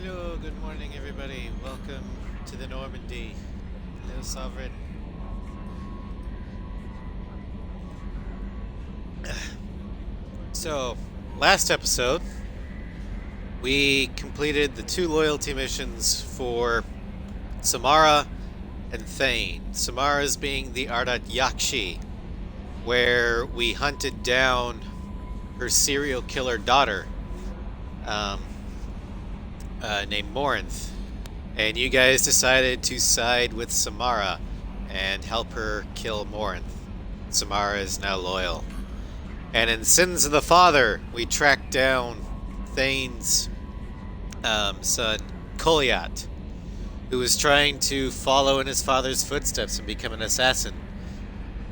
Hello, good morning, everybody. Welcome to the Normandy. Hello, Sovereign. So, last episode, we completed the two loyalty missions for Samara and Thane. Samara's being the Ardat Yakshi, where we hunted down her serial killer daughter, um, named Morinth. And you guys decided to side with Samara and help her kill Morinth. Samara is now loyal. And in Sins of the Father, we tracked down Thane's son, Koliat, who was trying to follow in his father's footsteps and become an assassin.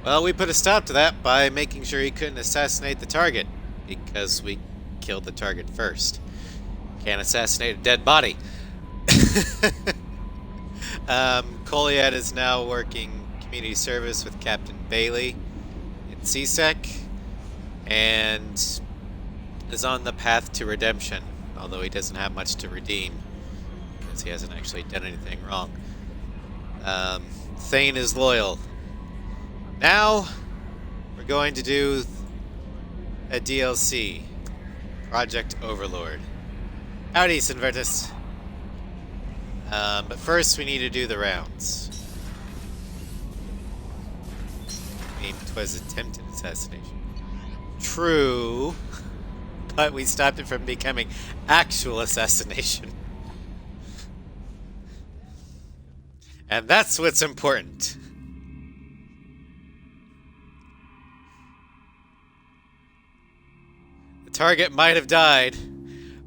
Well, we put a stop to that by making sure he couldn't assassinate the target, because we killed the target first. Can't assassinate a dead body. Koliat is now working community service with Captain Bailey in CSEC and is on the path to redemption, although he doesn't have much to redeem because he hasn't actually done anything wrong. Thane is loyal. Now we're going to do a DLC, Project Overlord. Howdy, Sinvertus. But first we need to do the rounds. I mean, 'twas attempted assassination. True, but we stopped it from becoming actual assassination. And that's what's important. The target might have died,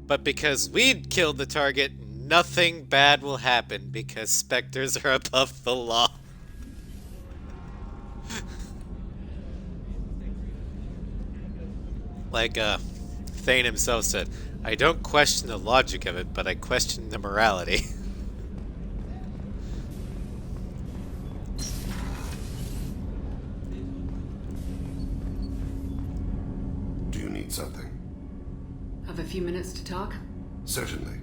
but because we'd killed the target, nothing bad will happen because specters are above the law. Like Thane himself said, I don't question the logic of it, but I question the morality. Do you need something? Have a few minutes to talk? Certainly.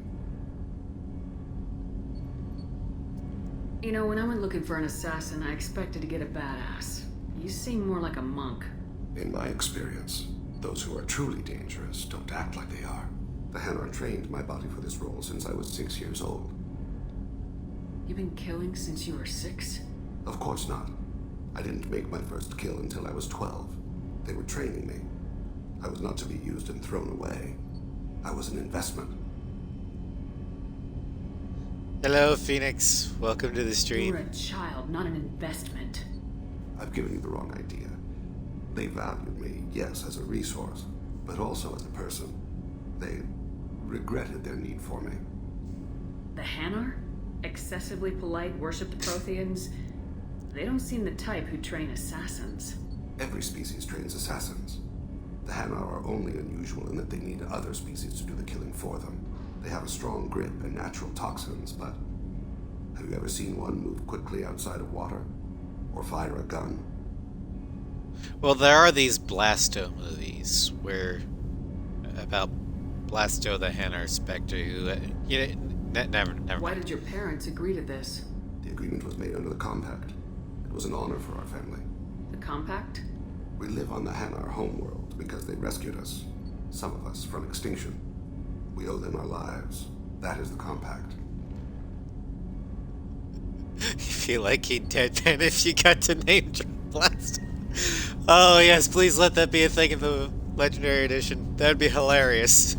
You know, when I went looking for an assassin, I expected to get a badass. You seem more like a monk. In my experience, those who are truly dangerous don't act like they are. The Hanar trained my body for this role since I was 6 years old. You've been killing since you were 6? Of course not. I didn't make my first kill until I was 12. They were training me. I was not to be used and thrown away. I was an investment. Hello, Phoenix. Welcome to the You stream. were a child, not an investment. I've given you the wrong idea. They valued me, yes, as a resource, but also as a person. They regretted their need for me. The Hanar? Excessively polite, worship the Protheans? They don't seem the type who train assassins. Every species trains assassins. The Hanar are only unusual in that they need other species to do the killing for them. They have a strong grip and natural toxins, but have you ever seen one move quickly outside of water? Or fire a gun? Well, there are these Blasto movies where about Blasto the Hanar Spectre who, never Why mind. did your parents agree to this? The agreement was made under the compact. It was an honor for our family. The compact? We live on the Hanar homeworld because they rescued us, some of us, from extinction. We owe them our lives. That is the compact. You feel like he'd deadpan if you got to name drop Blasto. Oh yes, please let that be a thing in the Legendary Edition. That'd be hilarious.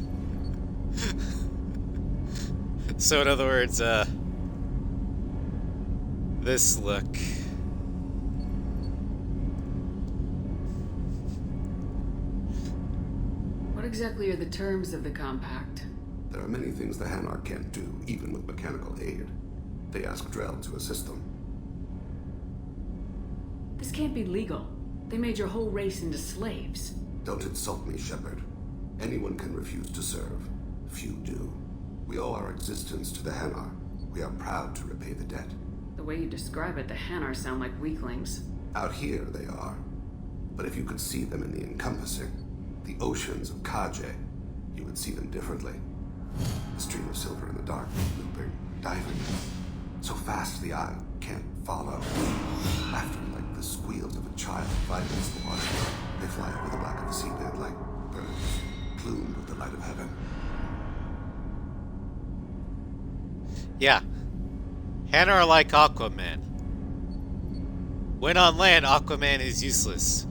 So in other words, this look. What exactly are the terms of the compact? There are many things the Hanar can't do, even with mechanical aid. They ask Drell to assist them. This can't be legal. They made your whole race into slaves. Don't insult me, Shepard. Anyone can refuse to serve. Few do. We owe our existence to the Hanar. We are proud to repay the debt. The way you describe it, the Hanar sound like weaklings. Out here, they are. But if you could see them in the encompassing, the oceans of Kaje, you would see them differently. A stream of silver in the dark, looping, diving, so fast the eye can't follow. Laughter like the squeals of a child vibrates the water. They fly over the back of the seabed like birds, plumed with the light of heaven. Yeah. Hannah are like Aquaman. When on land, Aquaman is useless.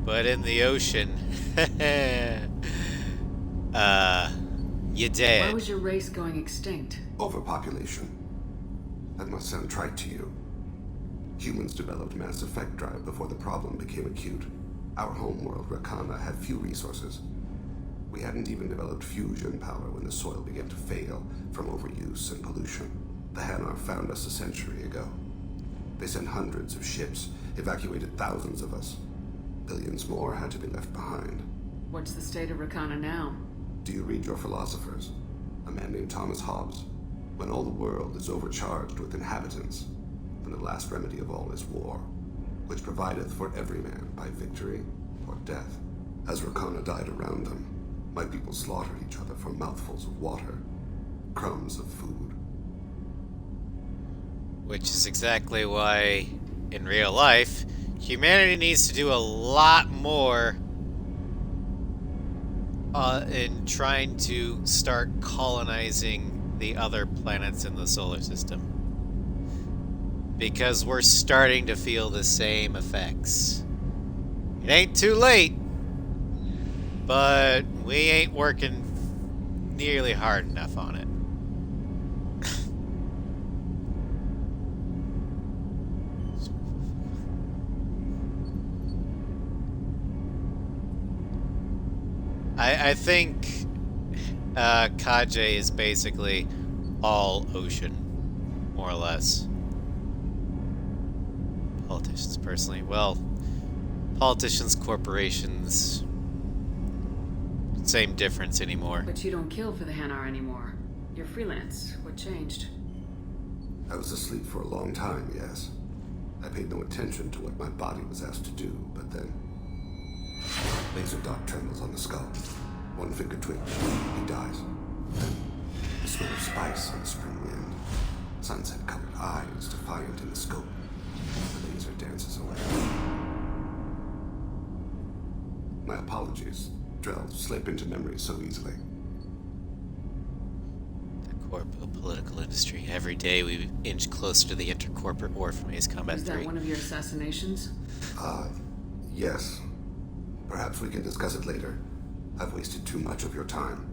But in the ocean, you're dead. Why was your race going extinct? Overpopulation. That must sound trite to you. Humans developed mass effect drive before the problem became acute. Our homeworld, Rakana, had few resources. We hadn't even developed fusion power when the soil began to fail from overuse and pollution. The Hanar found us a century ago. They sent hundreds of ships, evacuated thousands of us. Billions more had to be left behind. What's the state of Rakana now? Do you read your philosophers? A man named Thomas Hobbes. When all the world is overcharged with inhabitants, then the last remedy of all is war, which provideth for every man by victory or death. As Rakana died around them, my people slaughtered each other for mouthfuls of water, crumbs of food. Which is exactly why, in real life, humanity needs to do a lot more in trying to start colonizing the other planets in the solar system. Because we're starting to feel the same effects. It ain't too late, but we ain't working nearly hard enough on it. I think Kaje is basically all ocean, more or less. Politicians, personally. Well, politicians, corporations, same difference anymore. But you don't kill for the Hanar anymore. You're freelance. What changed? I was asleep for a long time, yes. I paid no attention to what my body was asked to do, but then... laser dot trembles on the skull. One finger twitch. He dies. Then the smell of spice on the spring wind. Sunset-colored eyes defiant in the scope. The laser dances away. My apologies. Drell slip into memory so easily. The corporate political industry. Every day we inch closer to the intercorporate war from Ace Combat 3. Was that one of your assassinations? Yes. Perhaps we can discuss it later. I've wasted too much of your time.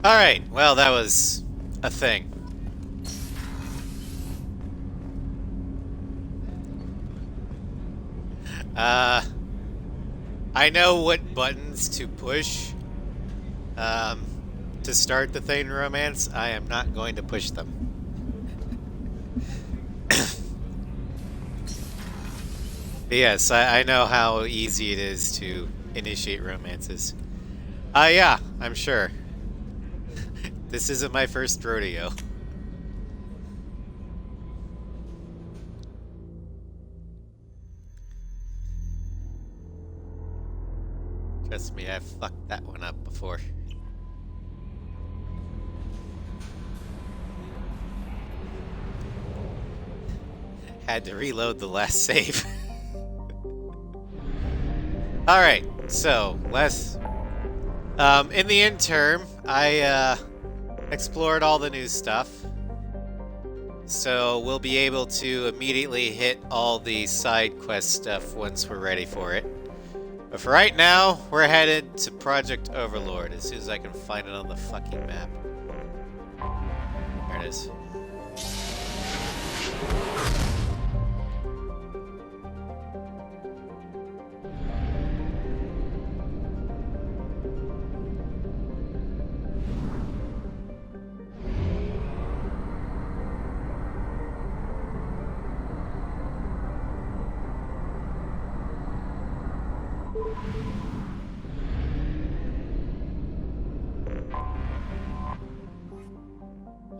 Alright, well, that was a thing. I know what buttons to push to start the Thane romance. I am not going to push them. But yes, I know how easy it is to initiate romances. Yeah, I'm sure. This isn't my first rodeo. Trust me, I've fucked that one up before. Had to reload the last save. Alright, so, in the interim, I, explored all the new stuff. So, we'll be able to immediately hit all the side quest stuff once we're ready for it. But for right now, we're headed to Project Overlord as soon as I can find it on the fucking map. There it is.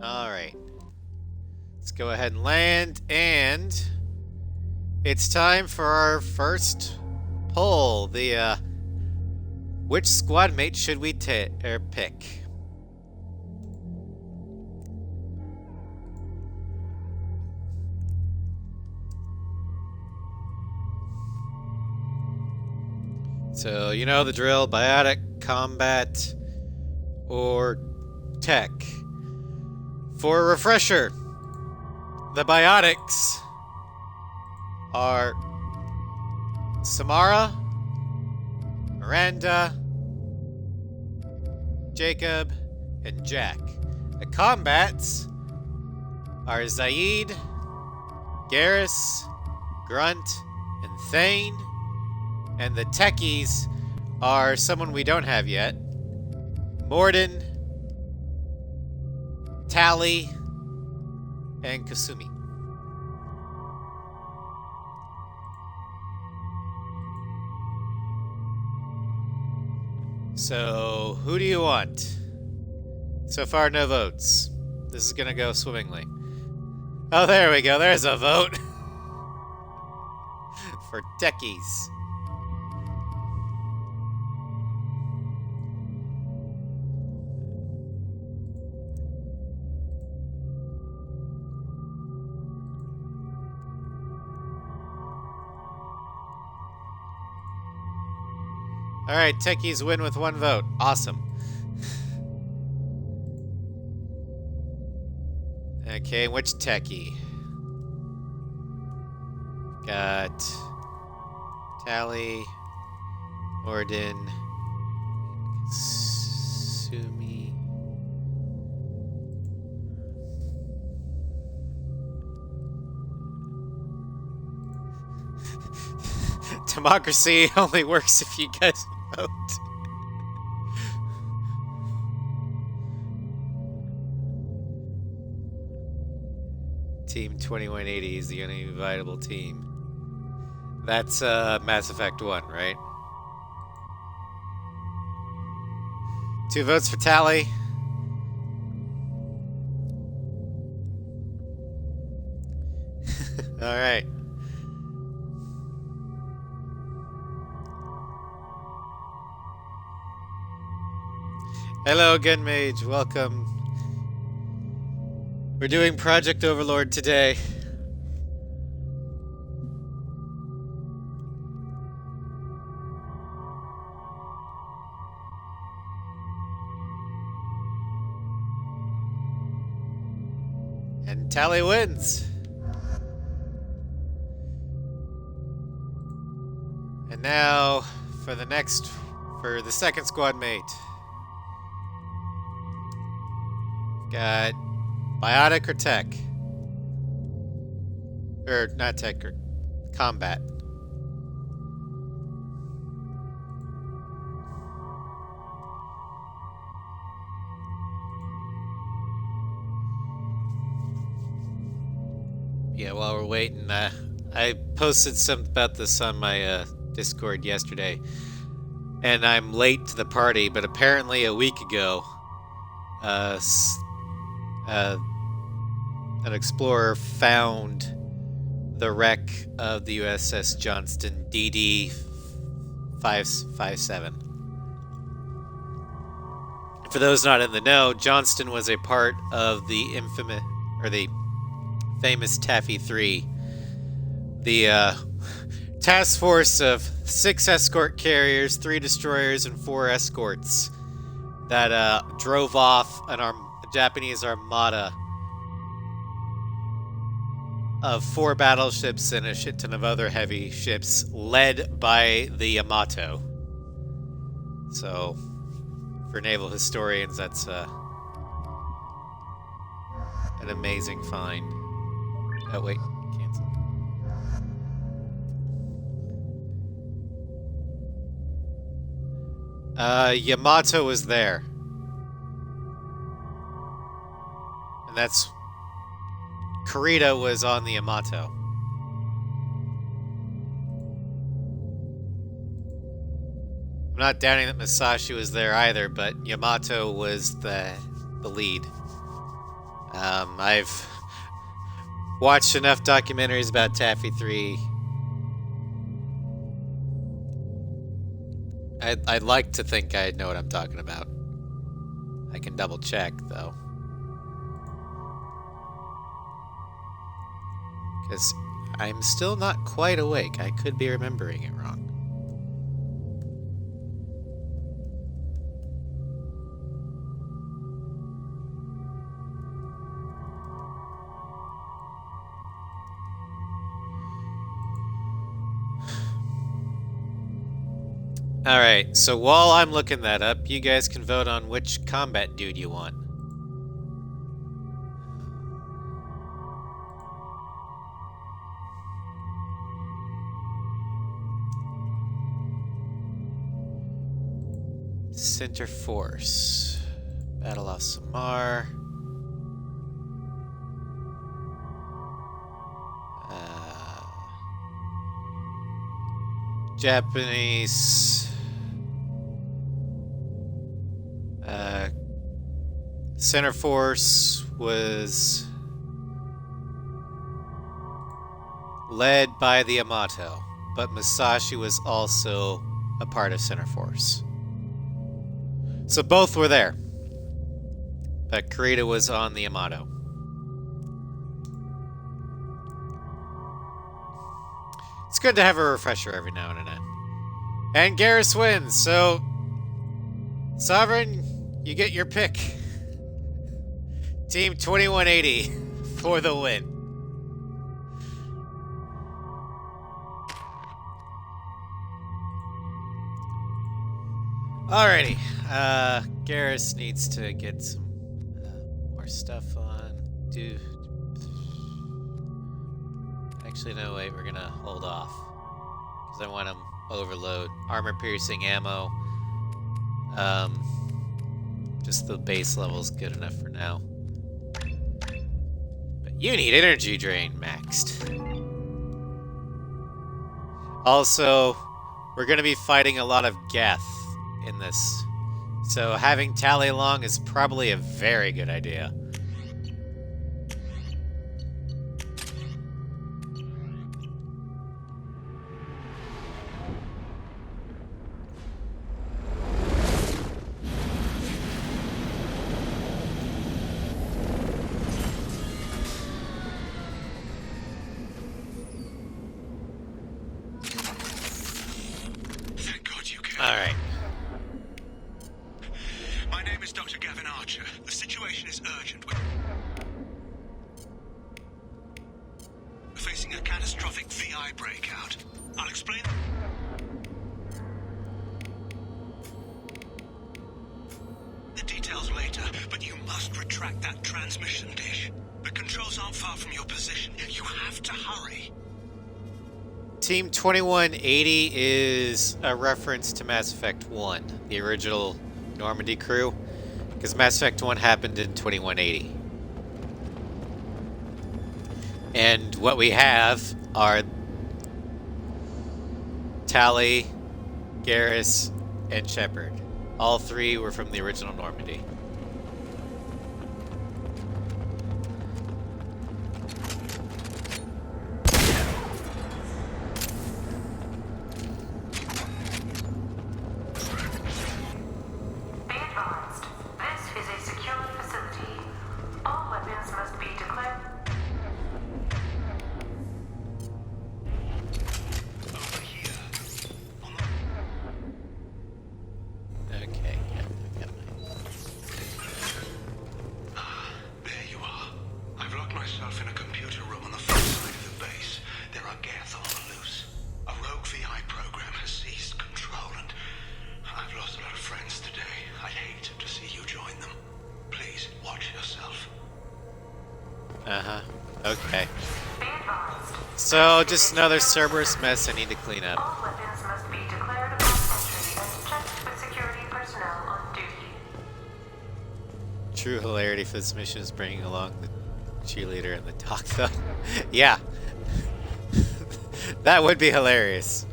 Alright. Let's go ahead and land, and it's time for our first pull. Which squad mate should we pick? So, you know the drill, biotic, combat, or tech. For a refresher, the biotics are Samara, Miranda, Jacob, and Jack. The combats are Zaid, Garrus, Grunt, and Thane. And the techies are someone we don't have yet. Morden, Tali, and Kasumi. So, who do you want? So far, no votes. This is gonna go swimmingly. Oh, there we go. There's a vote. For techies. Alright, techies win with 1 vote. Awesome. Okay, which techie? Got Tali, Morden, Kasumi. Democracy only works if you guys vote. Team 2180 is the only viable team. That's Mass Effect 1, right? 2 votes for Tali. Alright. Hello, Gun Mage. Welcome. We're doing Project Overlord today. And Tali wins. And now for the second squad mate. Got biotic or tech? Or not tech, or combat. Yeah, while we're waiting, I posted something about this on my Discord yesterday. And I'm late to the party, but apparently a week ago, an explorer found the wreck of the USS Johnston DD 557. For those not in the know, Johnston was a part of the famous Taffy 3, the task force of 6 escort carriers, 3 destroyers, and 4 escorts that drove off a Japanese armada of 4 battleships and a shit ton of other heavy ships led by the Yamato. So, for naval historians, that's an amazing find. Oh, wait. Cancel. Yamato was there. And that's... Kurita was on the Yamato. I'm not doubting that Masashi was there either, but Yamato was the lead. I've watched enough documentaries about Taffy 3 I'd like to think I know what I'm talking about. I can double check, though. Because I'm still not quite awake. I could be remembering it wrong. Alright, so while I'm looking that up, you guys can vote on which combat dude you want. Center Force. Battle of Samar. Japanese. Center Force was led by the Yamato, but Musashi was also a part of Center Force. So both were there, but Kurita was on the Yamato. It's good to have a refresher every now and then. And Garrus wins, so Sovereign, you get your pick. Team 2180 for the win. Alrighty, Garrus needs to get some more stuff on. Actually, no, wait, we're gonna hold off. Because I want him overload. Armor-piercing ammo. Just the base level is good enough for now. But you need energy drain maxed. Also, we're gonna be fighting a lot of Geth in this. So having Tally along is probably a very good idea. Alright. My name is Dr. Gavin Archer. The situation is urgent. We're facing a catastrophic VI breakout. I'll explain. The details later, but you must retract that transmission dish. The controls aren't far from your position. You have to hurry. Team 2180 is a reference to Mass Effect 1, the original Normandy crew, because Mass Effect 1 happened in 2180. And what we have are Tali, Garrus, and Shepard. All three were from the original Normandy. Okay. So, just another Cerberus mess I need to clean up. All weapons must be declared upon entry and checked with security personnel on duty. True hilarity for this mission is bringing along the cheerleader and the doc, though. Yeah. That would be hilarious.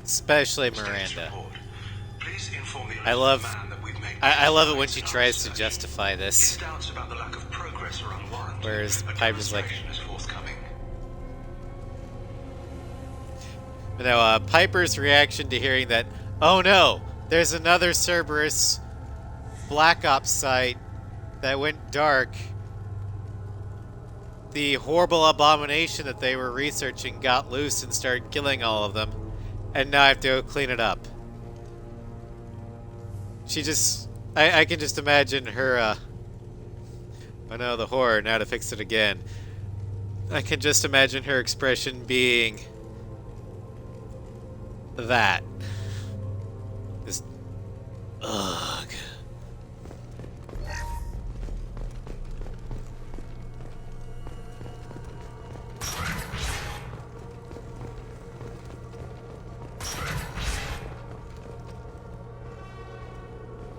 Especially Miranda. Please inform the I love man that we've made I love it when she tries to justify his this. doubts about the lack of progress are unwarranted. Whereas A Piper's like, demonstration is forthcoming. you know, Piper's reaction to hearing that, oh no, there's another Cerberus Black Ops site that went dark. The horrible abomination that they were researching got loose and started killing all of them. And now I have to go clean it up. She just... I can just imagine her, oh no, the horror, now to fix it again. I can just imagine her expression being... that. Just... ugh.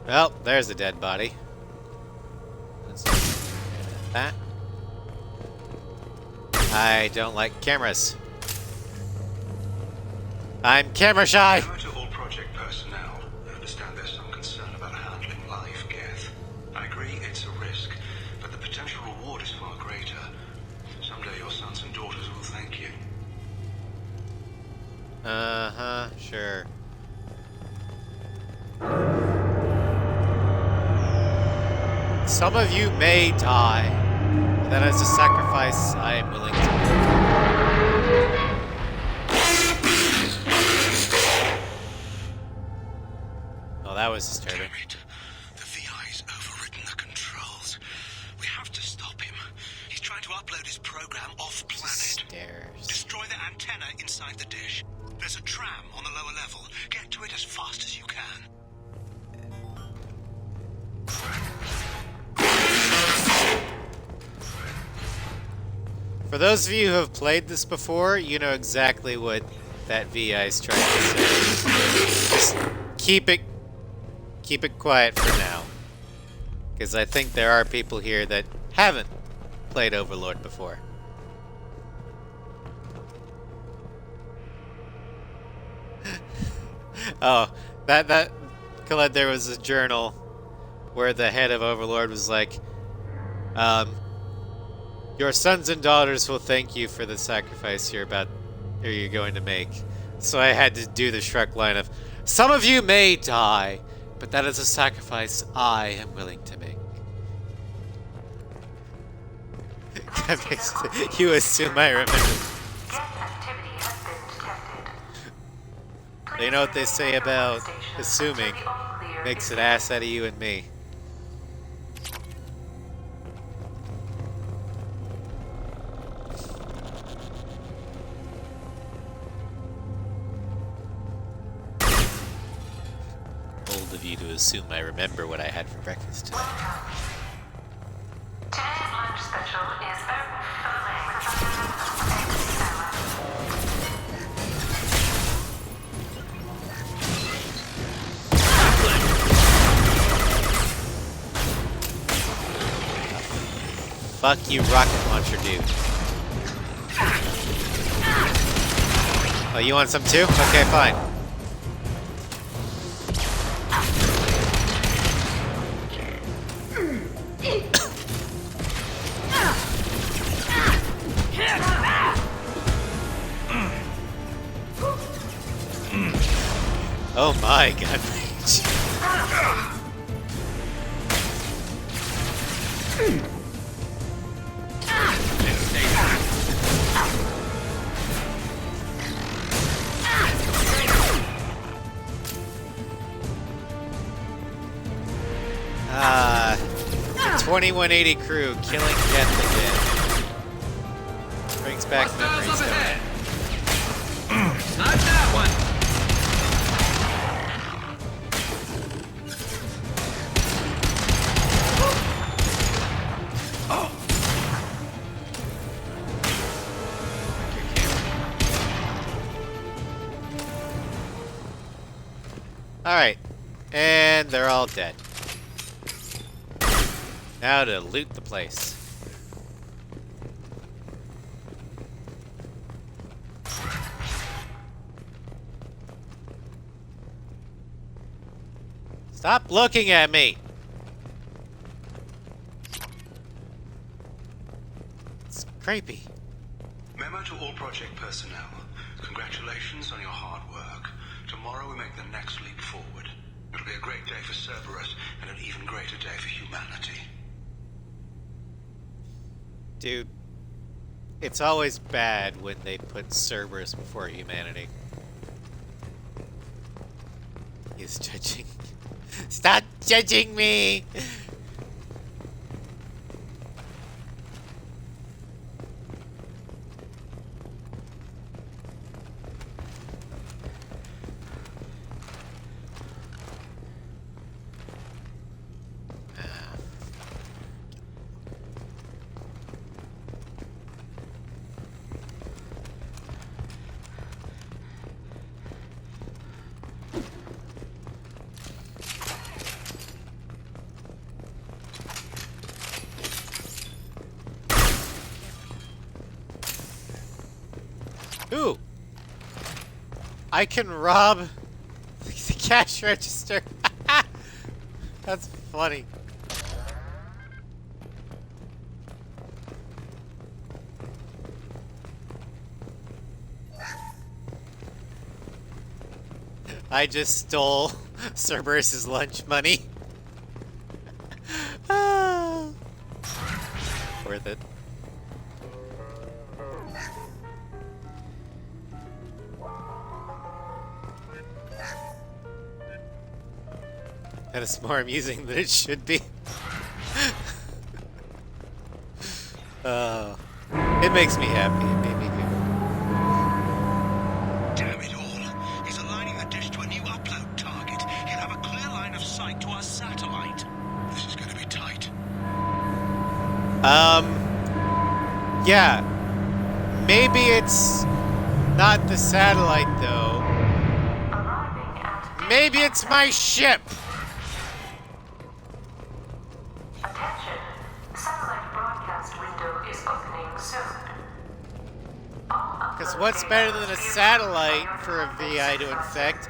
Well, there's a dead body. Let's look at that. I don't like cameras. I'm camera shy! Hello to all project personnel. I understand there's some concern about handling live Geth. I agree it's a risk, but the potential reward is far greater. Someday your sons and daughters will thank you. Uh-huh, sure. Some of you may die, but that is a sacrifice I am willing to make. Oh, that was disturbing. Damn it. The VI's overridden the controls. We have to stop him. He's trying to upload his program off-planet. Stairs. Destroy the antenna inside the dish. There's a tram on the lower level. Get to it as fast as you can. For those of you who have played this before, you know exactly what that VI is trying to say. Just keep it quiet for now. Because I think there are people here that haven't played Overlord before. Oh, that Khaled, there was a journal where the head of Overlord was like, your sons and daughters will thank you for the sacrifice you're going to make. So I had to do the Shrek line of, some of you may die, but that is a sacrifice I am willing to make. That makes you assume I remember. Geth activity has been detected. You know what they say about assuming Until the all clear makes is an ass out of you and me. Bold of you to assume I remember what I had for breakfast today. Today's lunch special is urban fillet with Fuck you, rocket launcher dude. Oh, you want some too? Okay, fine. Oh my god. The 2180 crew killing Geth again. Brings back memories, don't it? Not that one! Alright. And they're all dead. Now to loot the place. Stop looking at me! It's creepy. Memo to all project personnel. Congratulations on your hard work. Tomorrow we make the next leap forward. It'll be a great day for Cerberus and an even greater day for humanity. Dude, it's always bad when they put Cerberus before humanity. He's judging. Stop judging me! Ooh! I can rob the cash register. That's funny. I just stole Cerberus's lunch money. Worth it. That is more amusing than it should be. It makes me happy. It made me giggle. Damn it all. He's aligning the dish to a new upload target. He'll have a clear line of sight to our satellite. This is going to be tight. Yeah. Maybe it's not the satellite, though. Arriving at Maybe it's my ship! attention. Satellite broadcast window is opening soon. All Because upload what's data better than a must be satellite approved by for a your VI to supervisor. infect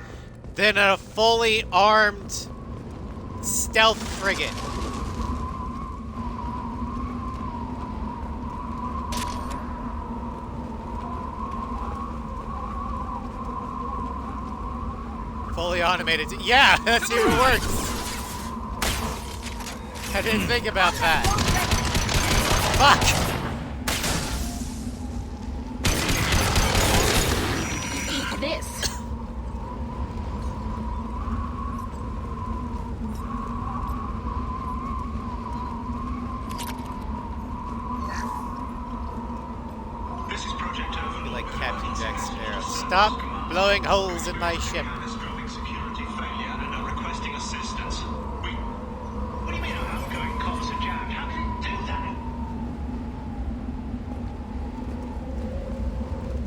than a fully armed stealth frigate? Fully automated. Yeah, that's even worse. I didn't think about that. Fuck! Eat this. This is Project Overlord. Like Captain Jack Sparrow. Stop blowing holes in my ship. Catastrophic security failure and are requesting assistance. What do you mean our outgoing comms are jammed? How can it do that?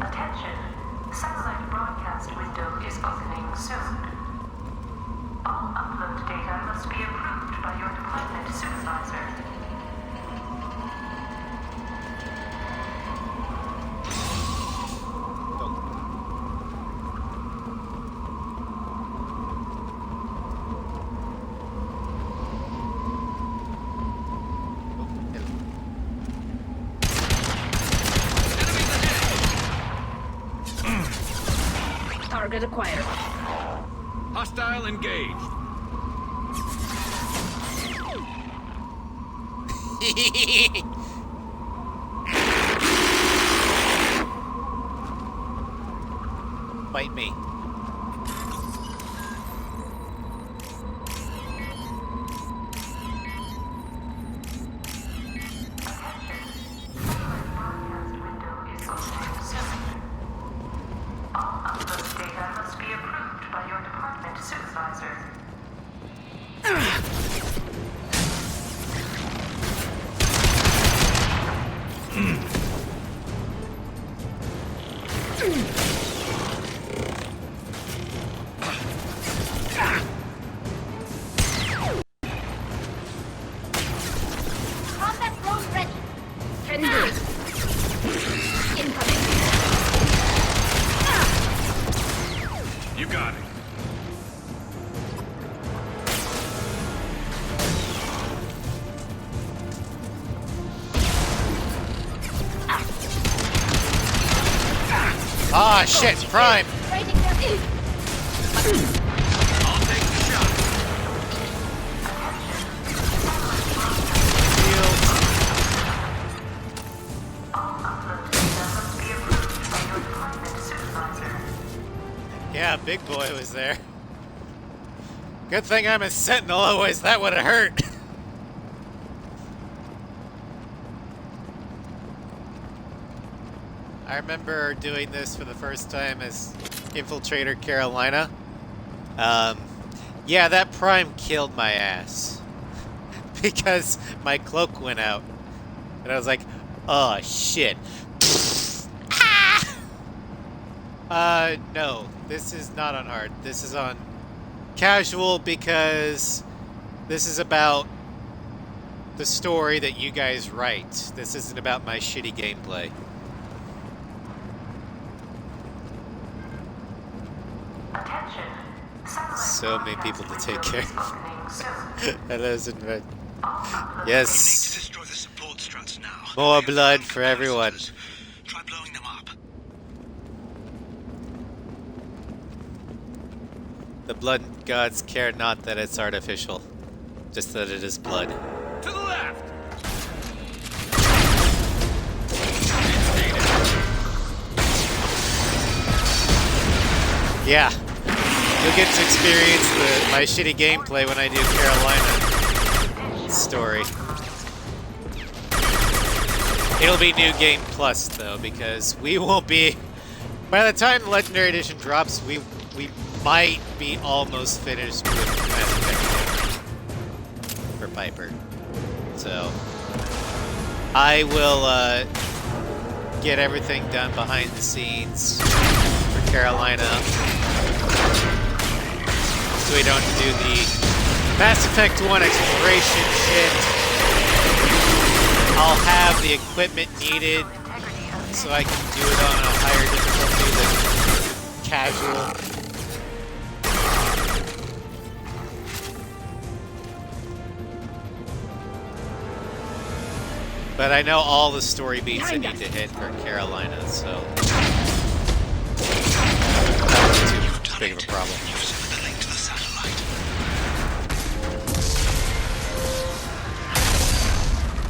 Attention. Satellite broadcast window is opening soon. All upload data must be approved by your department supervisor. Target acquired. Hostile engaged. Bite me. Broadcast window is opening soon. All upload data must be approved by your department supervisor. Combat drone ready. Can do it. Incoming. You got it. Ah, shit, Prime! Writing them. I'll take the shot. Yeah, Big Boy was there. Good thing I'm a Sentinel, otherwise that would have hurt. I remember doing this for the first time as Infiltrator Carolina. Yeah, that Prime killed my ass. Because my cloak went out. And I was like, oh shit. No. This is not on hard. This is on casual because this is about the story that you guys write. This isn't about my shitty gameplay. So many people to take care of. That isn't right. Yes. Destroy the support struts now. More blood for everyone. Try blowing them up. The blood gods care not that it's artificial, just that it is blood. To the left! Yeah, you'll get to experience my shitty gameplay when I do Carolina story. It'll be New Game Plus though, because we won't be. By the time the Legendary Edition drops, we might be almost finished with Mass Effect for Piper. So I will get everything done behind the scenes for Carolina, so we don't have to do the Mass Effect 1 exploration shit. I'll have the equipment needed so I can do it on a higher difficulty than casual. But I know all the story beats I need to hit for Carolina, so that wasn't too big of a problem. You've severed the link to the satellite.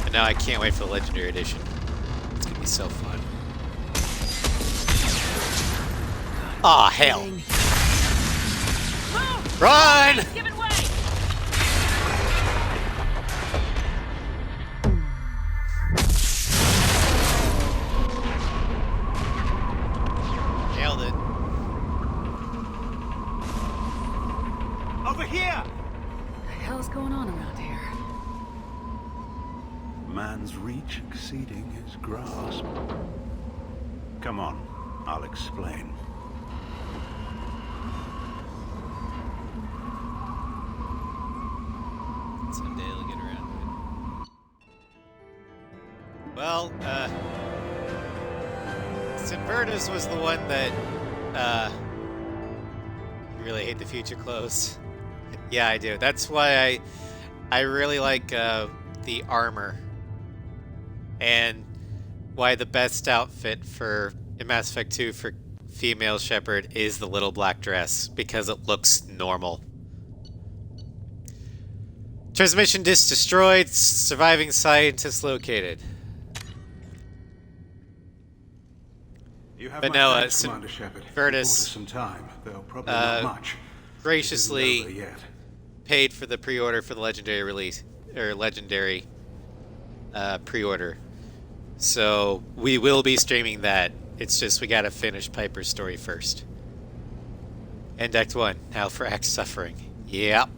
And now I can't wait for the Legendary Edition. It's gonna be so fun. Aw, hell. Run! Give it way! Nailed it. Over here! What the hell's going on around here? Man's reach exceeding his grasp. Come on, I'll explain. Someday I'll get around to it. Well, Sinvertus was the one that, you really hate the future clothes. Yeah, I do. That's why I really like, the armor. And why the best outfit in Mass Effect 2 for female Shepard is the little black dress, because it looks normal. Transmission disc destroyed, surviving scientists located. You have But my no, thanks, Commander Shepard. Virtus, You bought us some time, though probably not much. graciously It isn't over yet. paid for the pre-order for the legendary release, or legendary pre-order. So we will be streaming that. It's just we gotta finish Piper's story first. End Act 1, now for Act Suffering. Yep.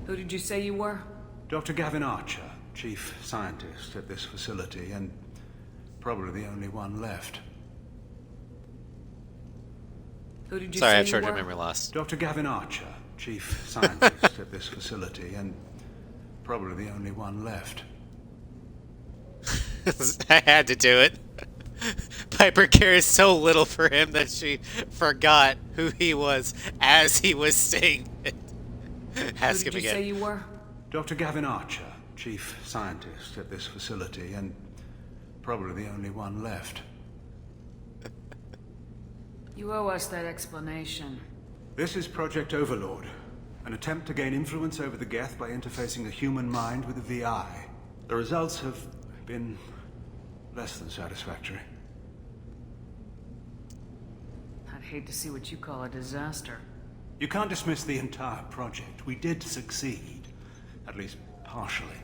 Who did you say you were? Dr. Gavin Archer, chief scientist at this facility, and probably the only one left. Who did you Sorry, I say have you short-term were? memory loss. Dr. Gavin Archer, chief scientist at this facility, and probably the only one left. I had to do it. Piper cares so little for him that she forgot who he was as he was saying it. Ask Who him did you again. say you were? Dr. Gavin Archer, chief scientist at this facility, and probably the only one left. You owe us that explanation. This is Project Overlord, an attempt to gain influence over the Geth by interfacing the human mind with the VI. The results have been less than satisfactory. I'd hate to see what you call a disaster. You can't dismiss the entire project. We did succeed, at least partially.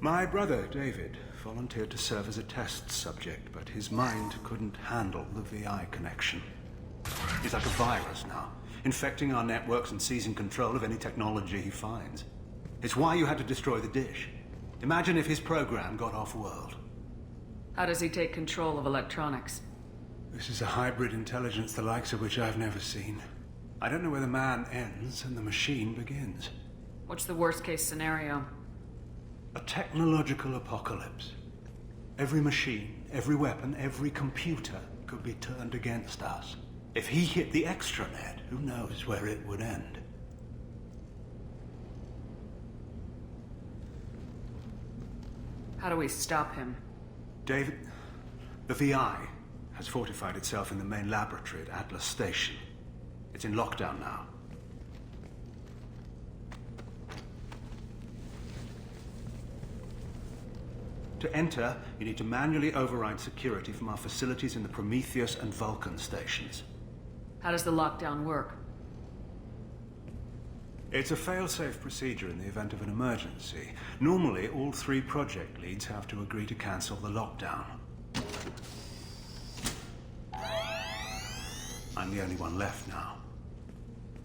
My brother, David, volunteered to serve as a test subject, but his mind couldn't handle the VI connection. He's like a virus now, infecting our networks and seizing control of any technology he finds. It's why you had to destroy the dish. Imagine if his program got off-world. How does he take control of electronics? This is a hybrid intelligence the likes of which I've never seen. I don't know where the man ends and the machine begins. What's the worst-case scenario? A technological apocalypse. Every machine, every weapon, every computer could be turned against us. If he hit the extranet, who knows where it would end? How do we stop him? David, the VI has fortified itself in the main laboratory at Atlas Station. It's in lockdown now. To enter, you need to manually override security from our facilities in the Prometheus and Vulcan stations. How does the lockdown work? It's a fail-safe procedure in the event of an emergency. Normally, all 3 project leads have to agree to cancel the lockdown. I'm the only one left now.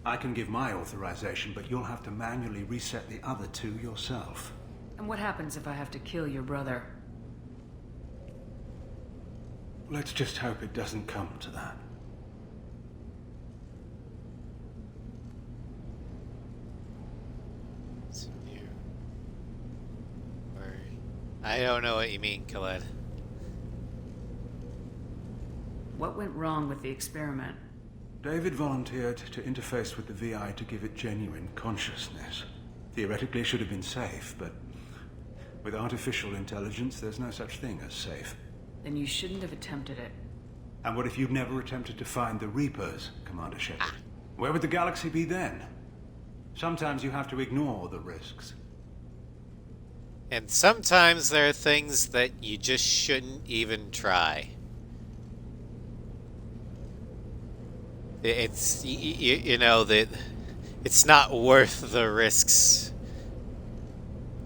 I can give my authorization, but you'll have to manually reset the other 2 yourself. And what happens if I have to kill your brother? Let's just hope it doesn't come to that. I don't know what you mean, Khaled. What went wrong with the experiment? David volunteered to interface with the VI to give it genuine consciousness. Theoretically, it should have been safe, but with artificial intelligence, there's no such thing as safe. Then you shouldn't have attempted it. And what if you've never attempted to find the Reapers, Commander Shepard? Where would the galaxy be then? Sometimes you have to ignore the risks. And sometimes there are things that you just shouldn't even try. It's, you know, that it's not worth the risks.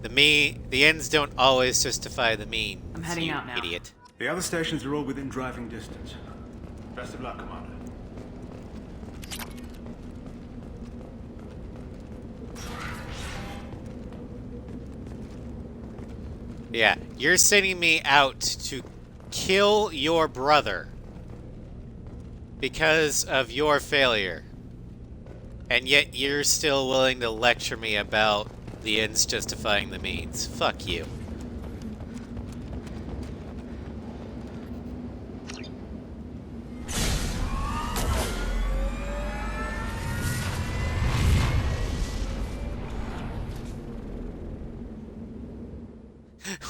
The ends don't always justify the means. I'm heading you out now. Idiot. The other stations are all within driving distance. Best of luck, Commander. Yeah, you're sending me out to kill your brother because of your failure. And yet you're still willing to lecture me about the ends justifying the means. Fuck you.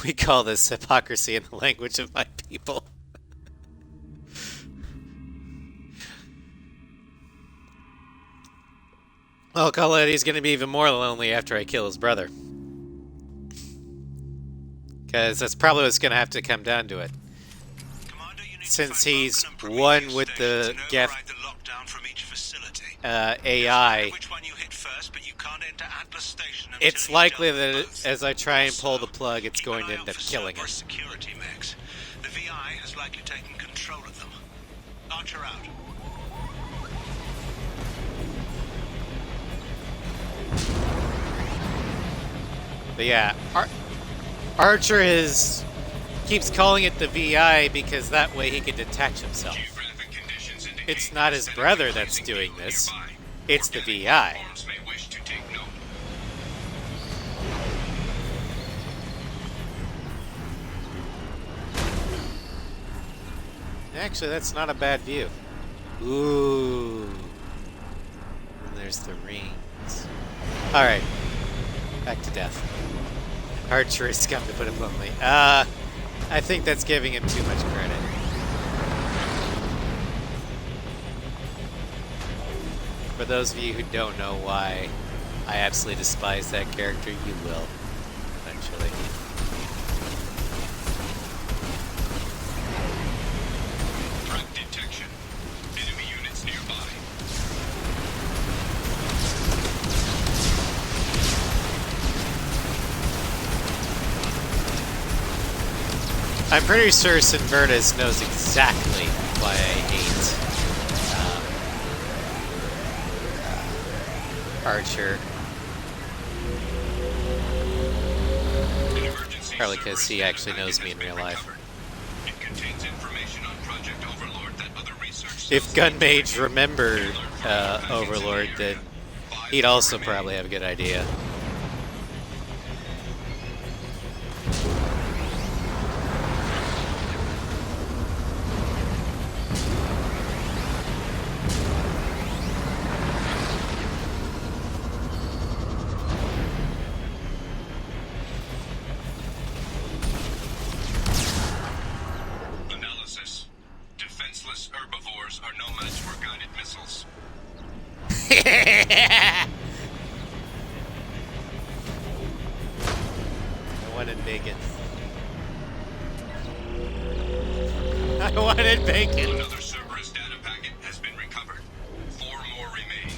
We call this hypocrisy in the language of my people. Well, Khaled, he's going to be even more lonely after I kill his brother. Because that's probably what's going to have to come down to it. Commander, you need Since to find he's Vulcan and one Prometheus with the stations and Geth override the lockdown from each facility. AI, Which one you hit first, but you can't enter Atlas Station until it's you've likely done that both. as I try and pull the Also, plug, it's keep going an to eye end out up for killing him. Cerberus security mechs. The VI has likely taken control of them. Archer out. But yeah, Archer keeps calling it the VI because that way he can detach himself. It's not his brother that's doing this. It's the VI. Actually, that's not a bad view. Ooh. And there's the rings. Alright. Back to death. Archer has come to put it bluntly. I think that's giving him too much credit. For those of you who don't know why I absolutely despise that character, you will eventually. Threat detection. Enemy units nearby. I'm pretty sure Sinvertus knows exactly why I hate Archer. Probably because he actually knows me in real life. It contains information on Project Overlord that other research If Gunmage remembered Overlord, then he'd also probably have a good idea. analysis. Defenseless herbivores are no match for guided missiles. I wanted bacon. I wanted bacon. Another Cerberus data packet has been recovered. 4 more remain.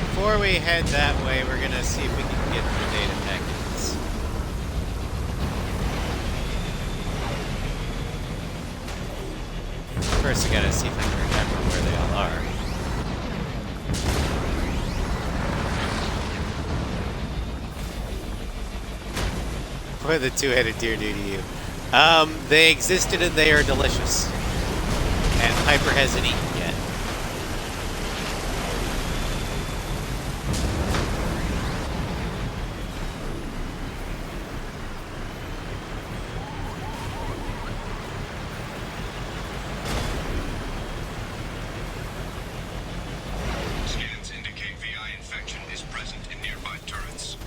Before we head that way, we're gonna see if we can get the data packets. First, we gotta see if I can remember where they all are. What did the two-headed deer do to you? They existed and they are delicious. And Piper hasn't eaten yet. Scans indicate VI infection is present in nearby turrets.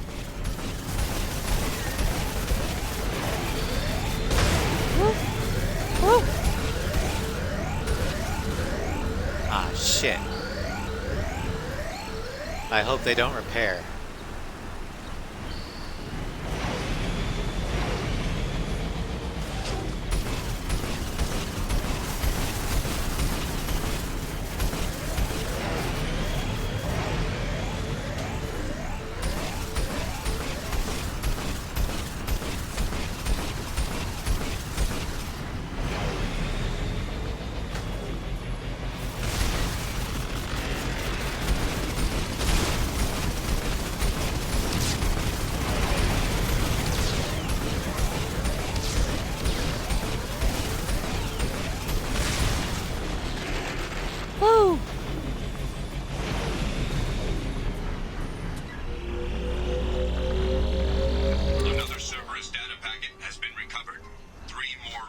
Ah, shit. I hope they don't repair. Woo! Another Cerberus data packet has been recovered. 3 more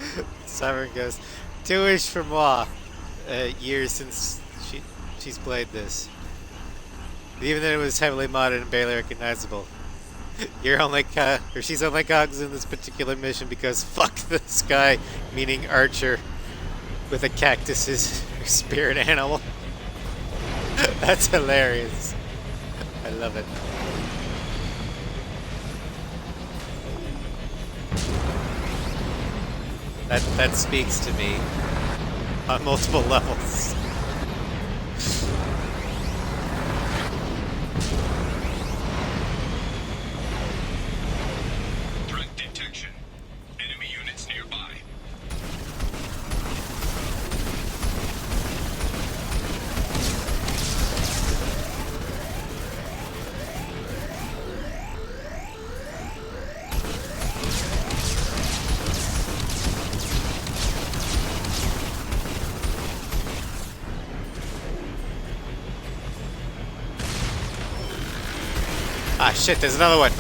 remain. Siren goes, 2-ish for moi. Years since she's played this. Even though it was heavily modded and barely recognizable. You're only or she's only cogs in this particular mission because fuck this guy, meaning Archer, with a cactus is her spirit animal. That's hilarious. I love it. That speaks to me on multiple levels. Threat detection. Enemy units nearby. Ah shit, there's another one.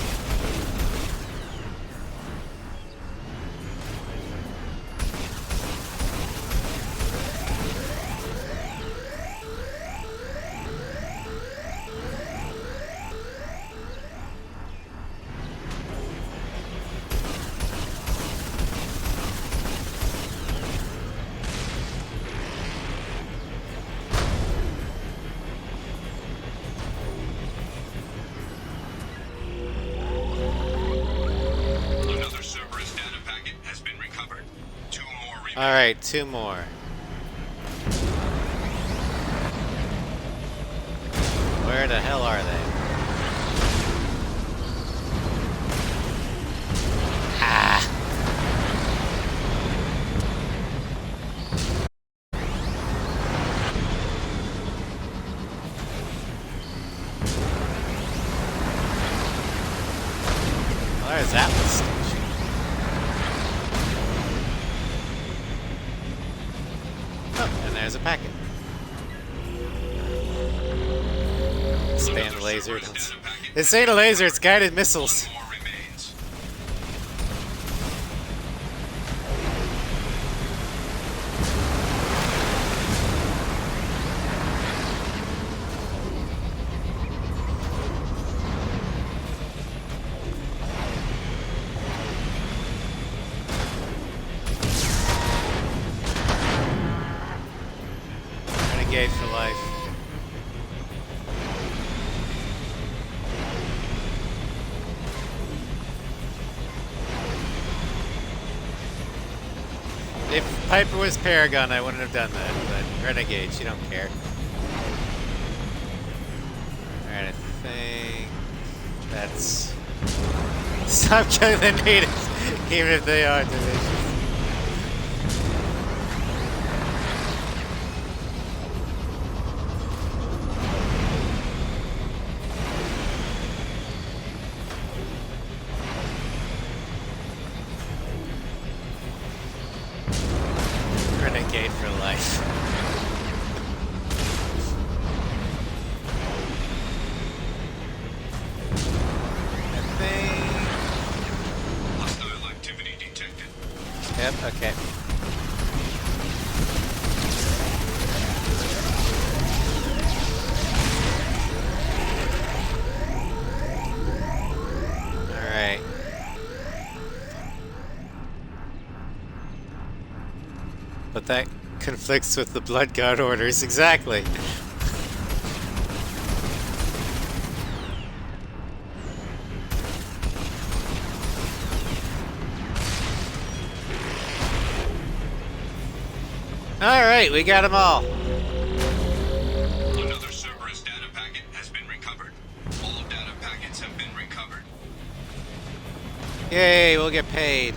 Alright, 2 more. Where the hell are they? Ah! Well, there's that one station. Oh, and there's a packet. Expand the laser. This ain't a laser, it's guided missiles. More remains. Renegade for life. If Piper was Paragon, I wouldn't have done that, but Renegade, she don't care. Alright, I think that's... Stop killing the natives, even if they are delicious. Renegade for life. I think... Hostile activity detected. Yep, okay. Alright. But that conflicts with the Blood God orders, exactly. Alright, we got them all. Another Cerberus data packet has been recovered. All data packets have been recovered. Yay, we'll get paid.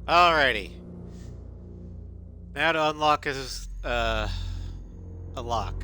Alrighty. Now to unlock a lock.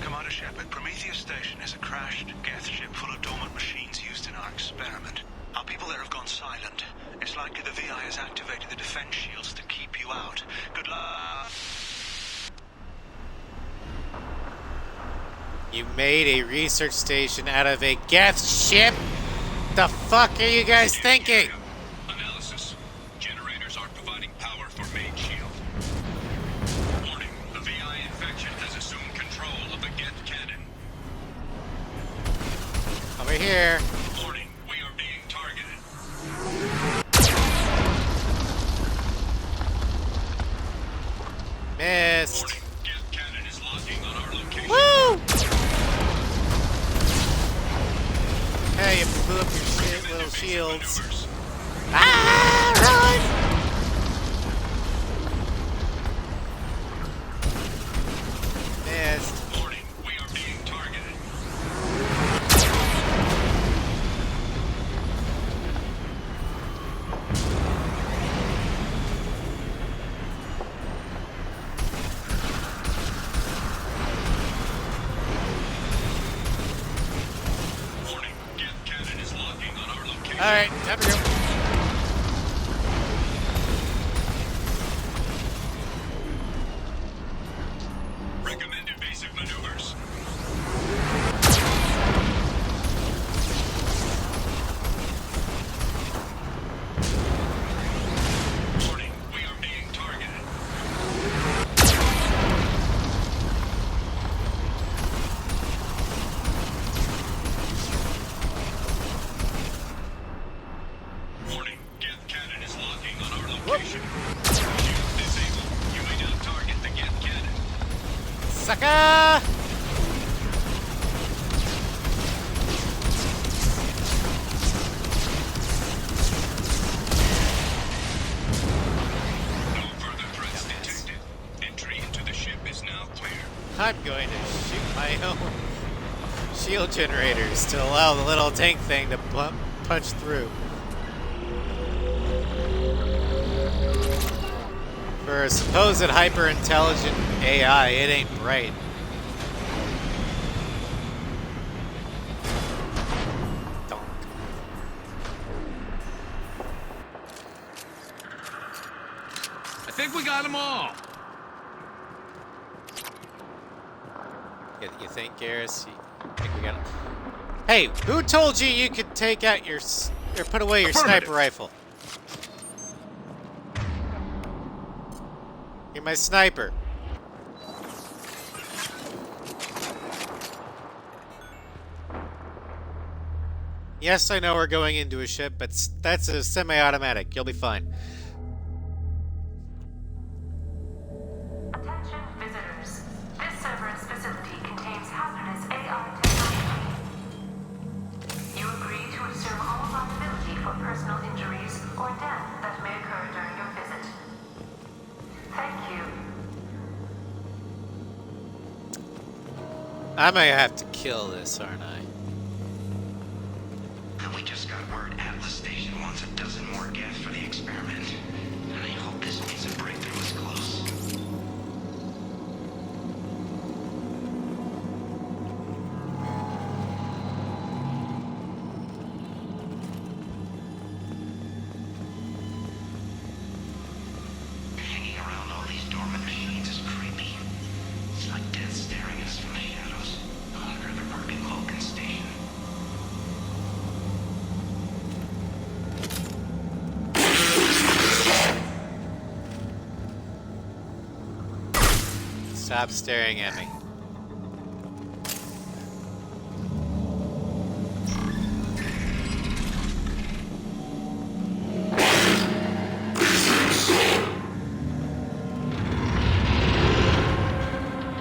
Commander Shepard, Prometheus Station is a crashed Geth ship full of dormant machines used in our experiment. Our people there have gone silent. It's likely the VI has activated the defense shields to keep you out. Good luck. You made a research station out of a Geth ship? The fuck are you guys thinking? Analysis. Generators are providing power for main shield. Warning. The VI infection has assumed control of the Geth cannon. Over here. Warning. We are being targeted. Missed. Warning. Geth cannon is locking on our location. Woo! Alright, time to go. Recommend evasive maneuvers. Warning, we are being targeted. Warning, Geth cannon is locking on our location. Shield disabled. You may now target the Geth cannon. Sucker! No further threats detected. Entry into the ship is now clear. I'm going to shoot my own shield generators to allow the little tank thing to punch through. For a supposed hyper-intelligent AI, it ain't bright. Donk. I think we got them all. You think, Garrus? You think we got him? Hey, who told you could take out your or put away your sniper rifle? You're my sniper. Yes, I know we're going into a ship, but that's a semi-automatic. You'll be fine. Attention visitors. This Cerberus facility contains hazardous AI technology. You agree to assume all liability for personal injuries or death that may occur during your visit. Thank you. I may have to kill this, aren't I? We just got word Atlas Station wants a dozen more Geth for the experiment. And I hope this means a breakthrough is close. Hanging around all these dormant machines is creepy. It's like death staring at us from the shadows. I wonder if they're working Logan Station. Stop staring at me.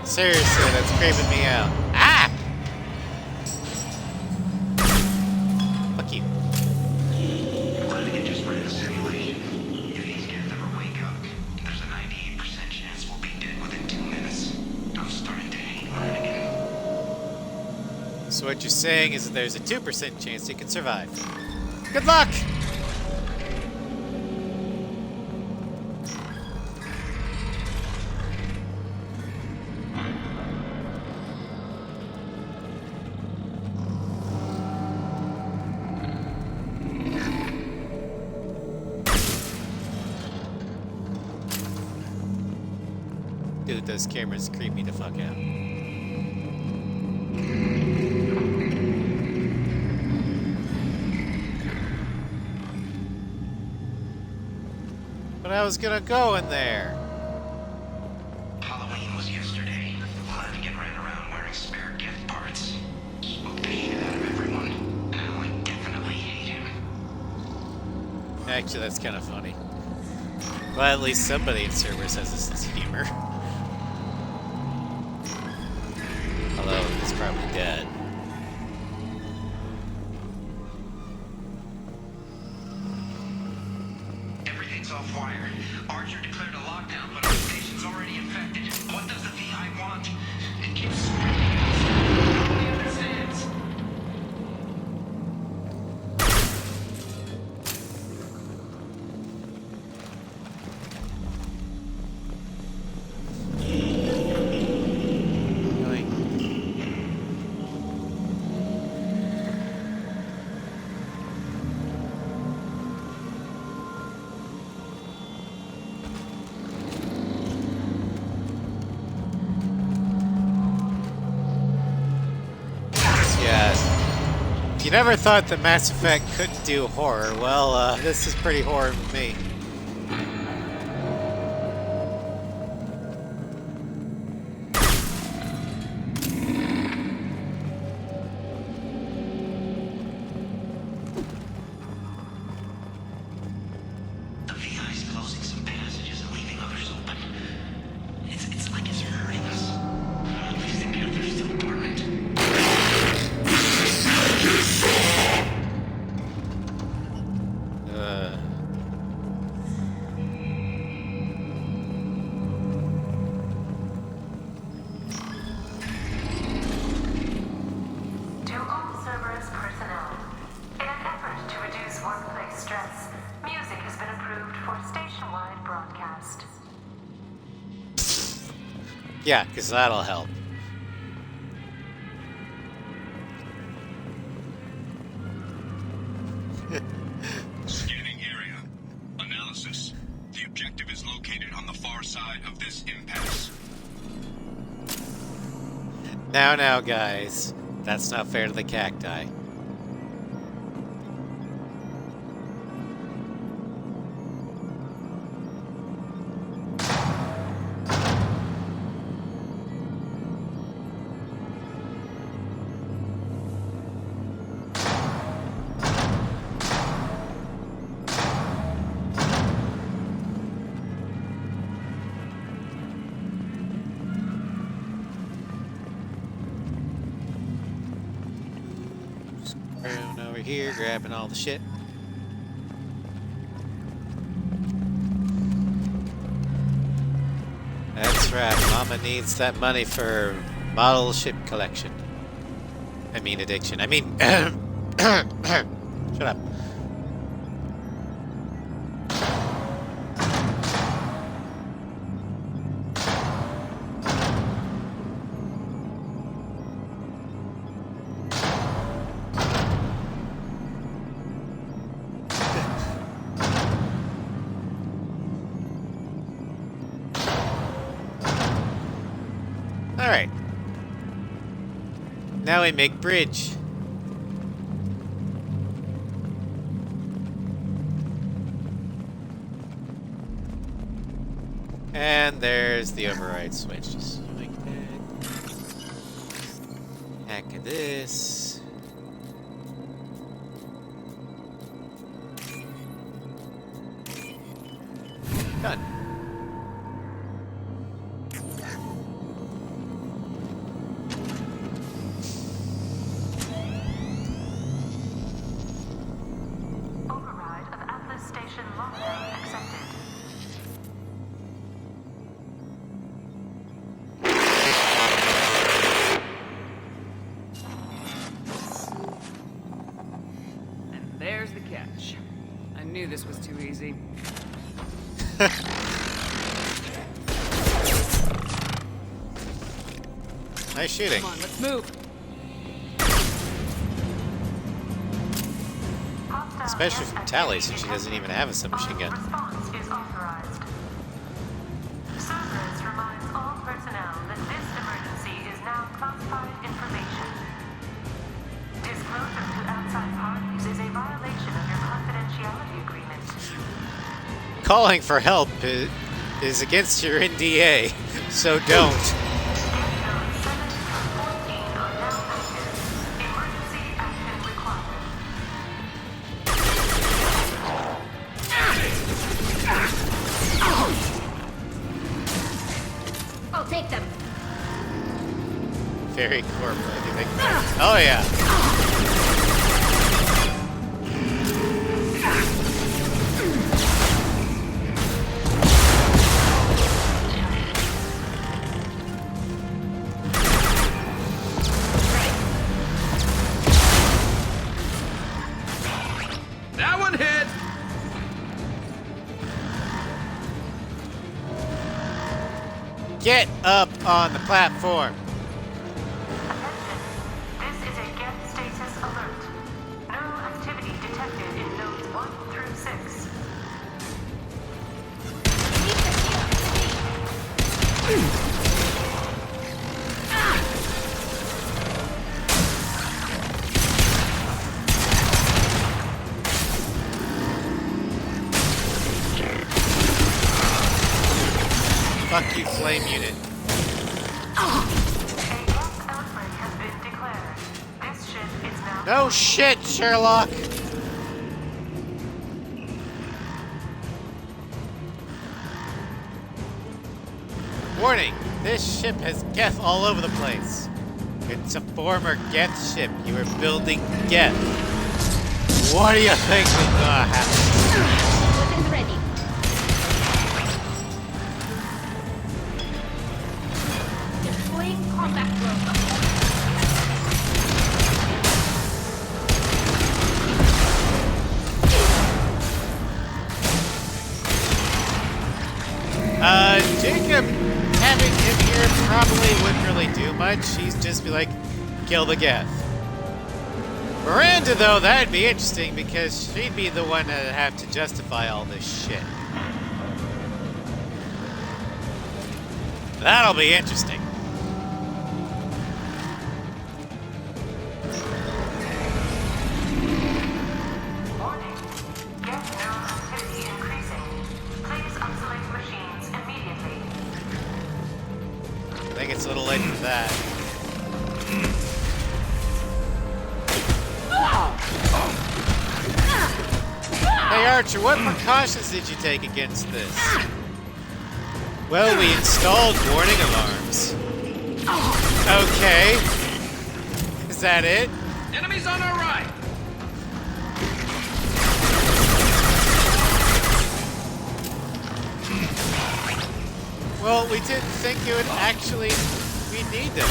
Seriously, that's creeping me out. Ah! Fuck you. Glad I just ran a simulation. If these Geth ever wake up, there's a 98% chance we'll be dead within 2 minutes. I'm starting to hate Flanagan. So what you're saying is that there's a 2% chance you can survive. Good luck! Dude, those cameras creep me the fuck out. But I was gonna go in there. Halloween was yesterday. Flanagan ran around wearing spare Geth parts. Smoked the shit out of everyone. Now I definitely hate him. Actually, that's kind of funny. Well, at least somebody in Cerberus has a sense of humor. Although, he's probably dead. Everything's off wire. Archer declared a lockdown, but our station's already infected. What does the VI want? It keeps screaming at us. Nobody understands. you never thought that Mass Effect couldn't do horror, well, this is pretty horror with me. The VI is closing some passages and leaving others open. It's like it's hurting us. At least the others are still dormant. To all Cerberus personnel, in an effort to reduce workplace stress, music has been approved for station-wide broadcast. Yeah, because that'll help. Scanning area. Analysis. The objective is located on the far side of this impasse. Now, guys. That's not fair to the cacti. Going over here, grabbing all the shit. That's right, Mama needs that money for model ship collection. I mean addiction. I mean... Shut up. Alright. Now we make bridge. And there's the override switch. Just like that. Hack of this. Done. Override of Atlas Station lockdown accepted. And there's the catch. I knew this was too easy. Nice shooting. Come on, let's move. Hostile Especially gas from activity Tali, since she detected. doesn't even have a submachine gun. Response is authorized. Cerberus reminds all personnel that this emergency is now classified information. Disclosure to outside parties is a violation of your confidentiality agreement. Calling for help is against your NDA, so don't. Zones 7 through 14 are now active. Emergency action required. I'll take them. Very corporate. You think? Oh yeah. That one hit! Get up on the platform. Attention. This is a get status alert. No activity detected in nodes 1 through 6. Fuck you, flame unit. A gas outbreak has been declared. This ship is now... No shit, Sherlock! Warning! This ship has Geth all over the place. It's a former Geth ship. You are building Geth. What do you think is gonna happen? Weapons ready. Deploying combat robot. Jacob having him here probably wouldn't really do much. He'd just be like, kill the Geth. Miranda, though, that'd be interesting because she'd be the one that'd have to justify all this shit. That'll be interesting. Warning. Gas neural activity increasing. Please isolate machines immediately. I think it's a little late for that. Hey Archer, what precautions did you take against this? Well, we installed warning alarms. Okay. Is that it? Enemies on our right! Well, we didn't think it would actually... we'd need them.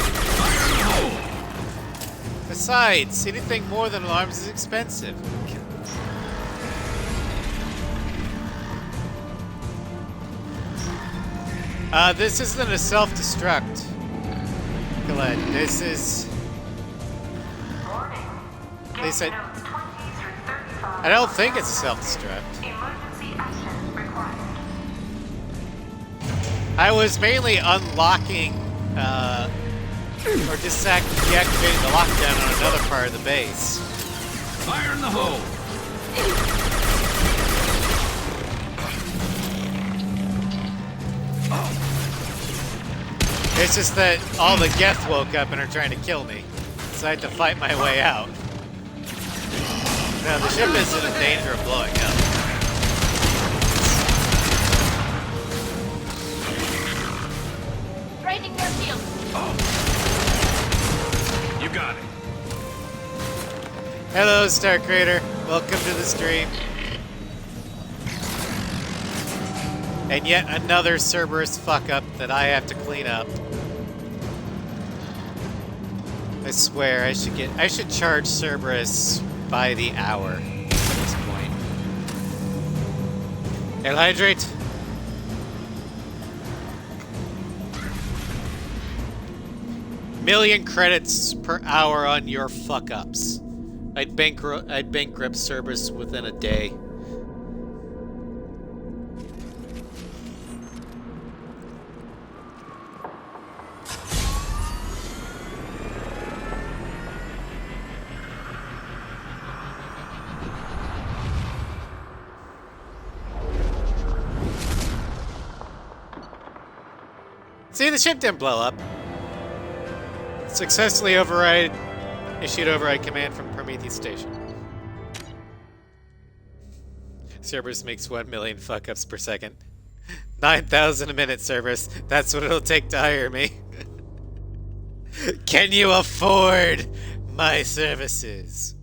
Besides, anything more than alarms is expensive. This isn't a self-destruct. Colette, this is... Warning. They said... Notes 20 through 35. I don't think it's a self-destruct. Emergency action required. I was mainly unlocking, or deactivating the lockdown on another part of the base. Fire in the hole! It's just that all the Geth woke up and are trying to kill me, so I had to fight my way out. Now, the ship isn't in danger of blowing up. Draining their shield. You got it. Hello, Star Crater. Welcome to the stream. And yet another Cerberus fuck-up that I have to clean up. I swear, I should charge Cerberus by the hour at this point. Air hydrate. Million credits per hour on your fuck-ups. I'd bankrupt Cerberus within a day. See, the ship didn't blow up. Successfully issued override command from Prometheus Station. Cerberus makes 1 million fuck-ups per second. 9,000 a minute, Cerberus. That's what it'll take to hire me. Can you afford my services?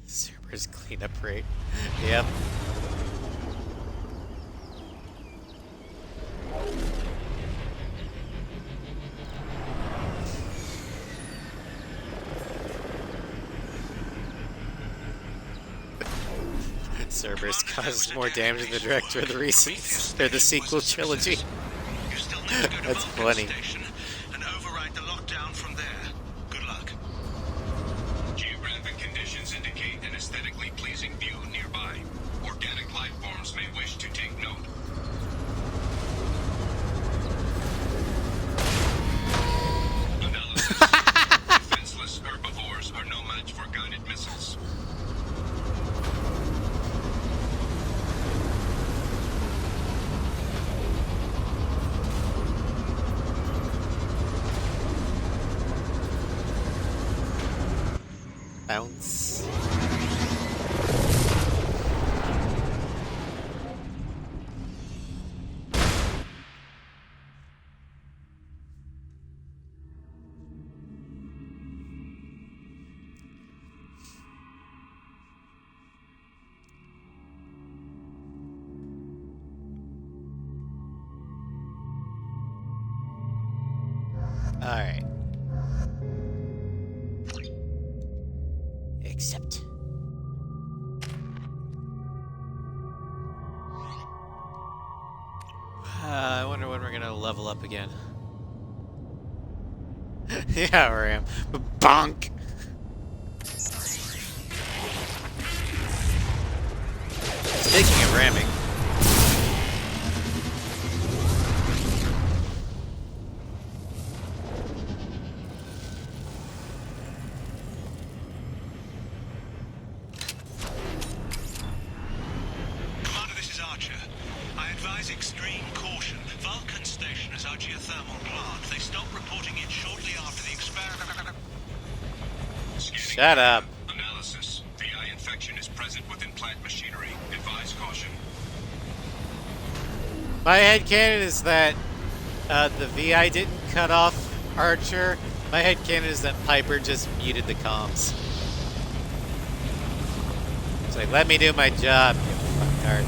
Cerberus cleanup rate. Yep. Cerberus causes more damage than the director of the recent, or the sequel trilogy. You still need to go to That's Vulcan funny. Station and override the lockdown from there. Good luck. Geographic conditions indicate an aesthetically pleasing view nearby. Organic life forms may wish to take note. Analysis. Defenseless herbivores are no match for guided missiles. Bounce. Alright. Accept. I wonder when we're gonna level up again. Yeah, ram. Bonk! Speaking of ramming. Commander, this is Archer. I advise extreme caution. Vulcan Station is our geothermal plant. They stopped reporting it shortly after the experiment. Shut up. Analysis. VI infection is present within plant machinery. Advise caution. My headcanon is that the VI didn't cut off Archer. My headcanon is that Piper just muted the comms. It's like, let me do my job, you fucktard.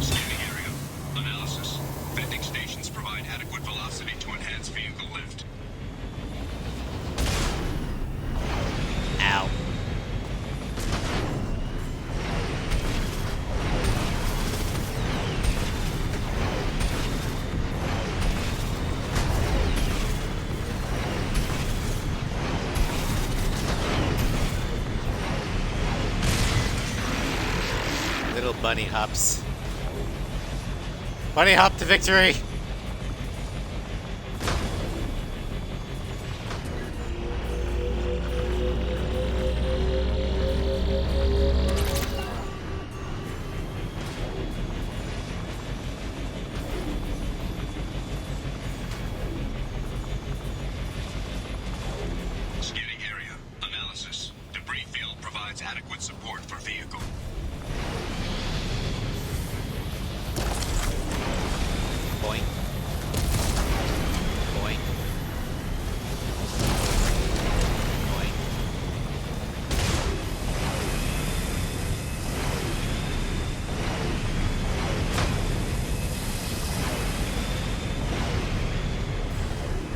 Scanning area. Analysis. Vending stations provide adequate velocity to enhance vehicle lift. Ow. Little bunny hops. Bunny hop to victory! Scanning area. Analysis. Debris field provides adequate support for vehicle. Boing. Boing. Boing.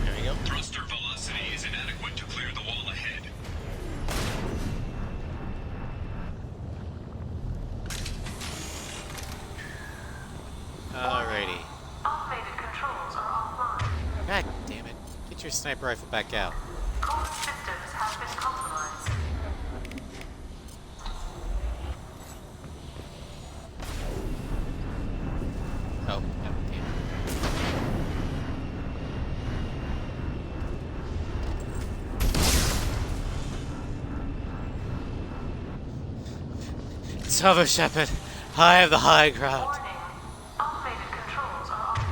There we go. Thruster velocity is inadequate to clear the wall ahead. Alrighty. Automated controls are offline. God damn it. Get your sniper rifle back out. Cooling systems have been compromised. Oh, no, damn it. It's over, Shepard. I have the high ground. Warning. Automated controls are off.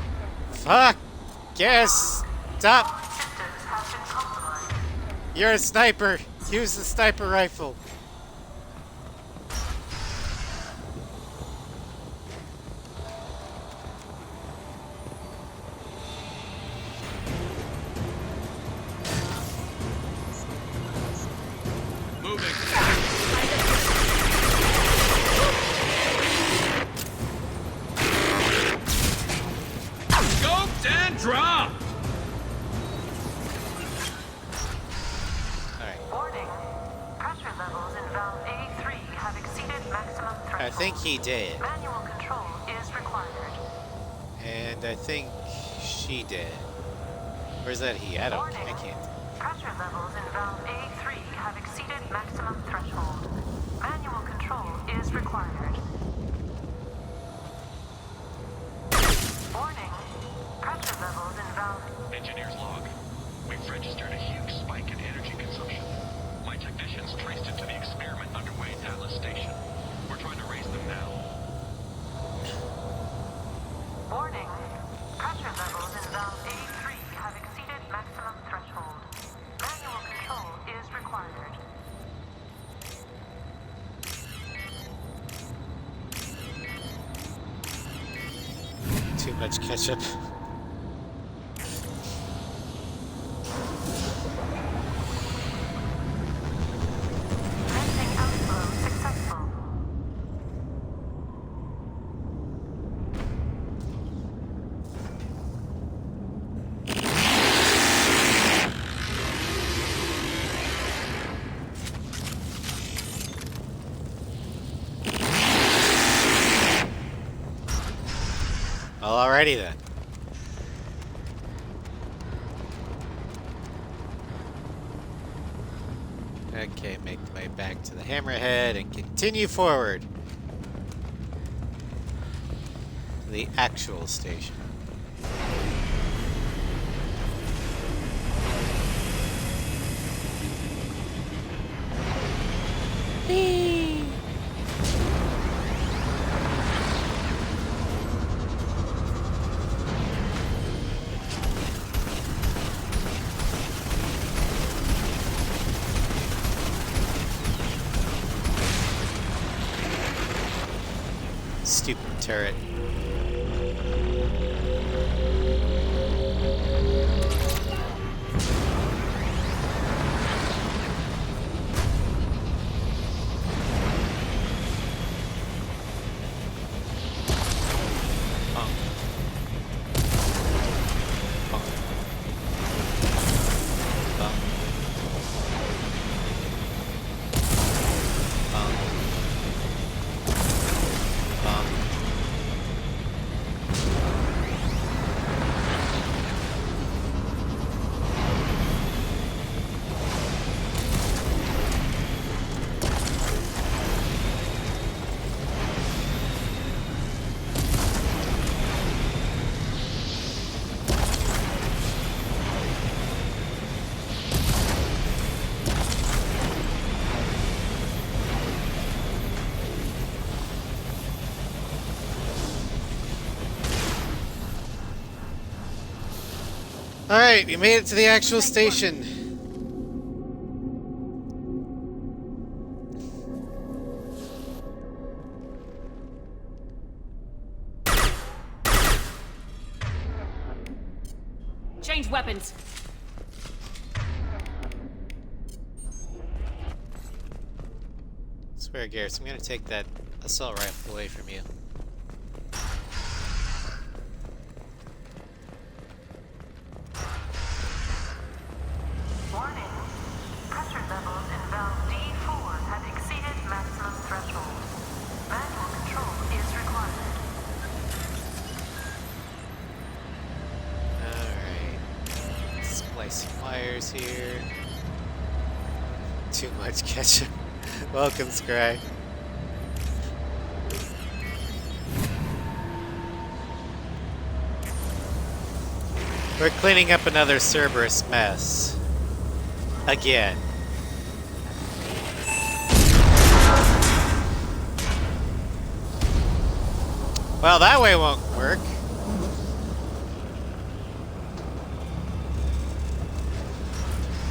Fuck! Yes! Stop! Systems have been compromised. You're a sniper! Use the sniper rifle! Scoped and dropped! Alright. Warning. Pressure levels in valve A3 have exceeded maximum threshold. I think he did. Manual control is required. And I think she did. Where's that he? I Warning. can't. Pressure levels in valve A3 have exceeded maximum threshold. Manual control is required. Warning. Pressure levels in valve... Engineer's log. We've registered a huge spike in energy consumption. My technicians traced it to the experiment underway at Atlas Station. We're trying to raise them now. Warning. Pressure levels in valve A3 have exceeded maximum threshold. Manual control much ketchup. Venting outflow successful. Well, alrighty then. Okay, make my way back to the hammerhead and continue forward to the actual station. Stupid turret. Alright, we made it to the actual station. Change weapons. Swear, Garrus, I'm gonna take that assault rifle away from you. Warning. Pressure levels in valve D4 have exceeded maximum threshold. Manual control is required. Alright. Splice some wires here. Too much ketchup. Welcome, Scry. We're cleaning up another Cerberus mess. Again. Well, that way won't work.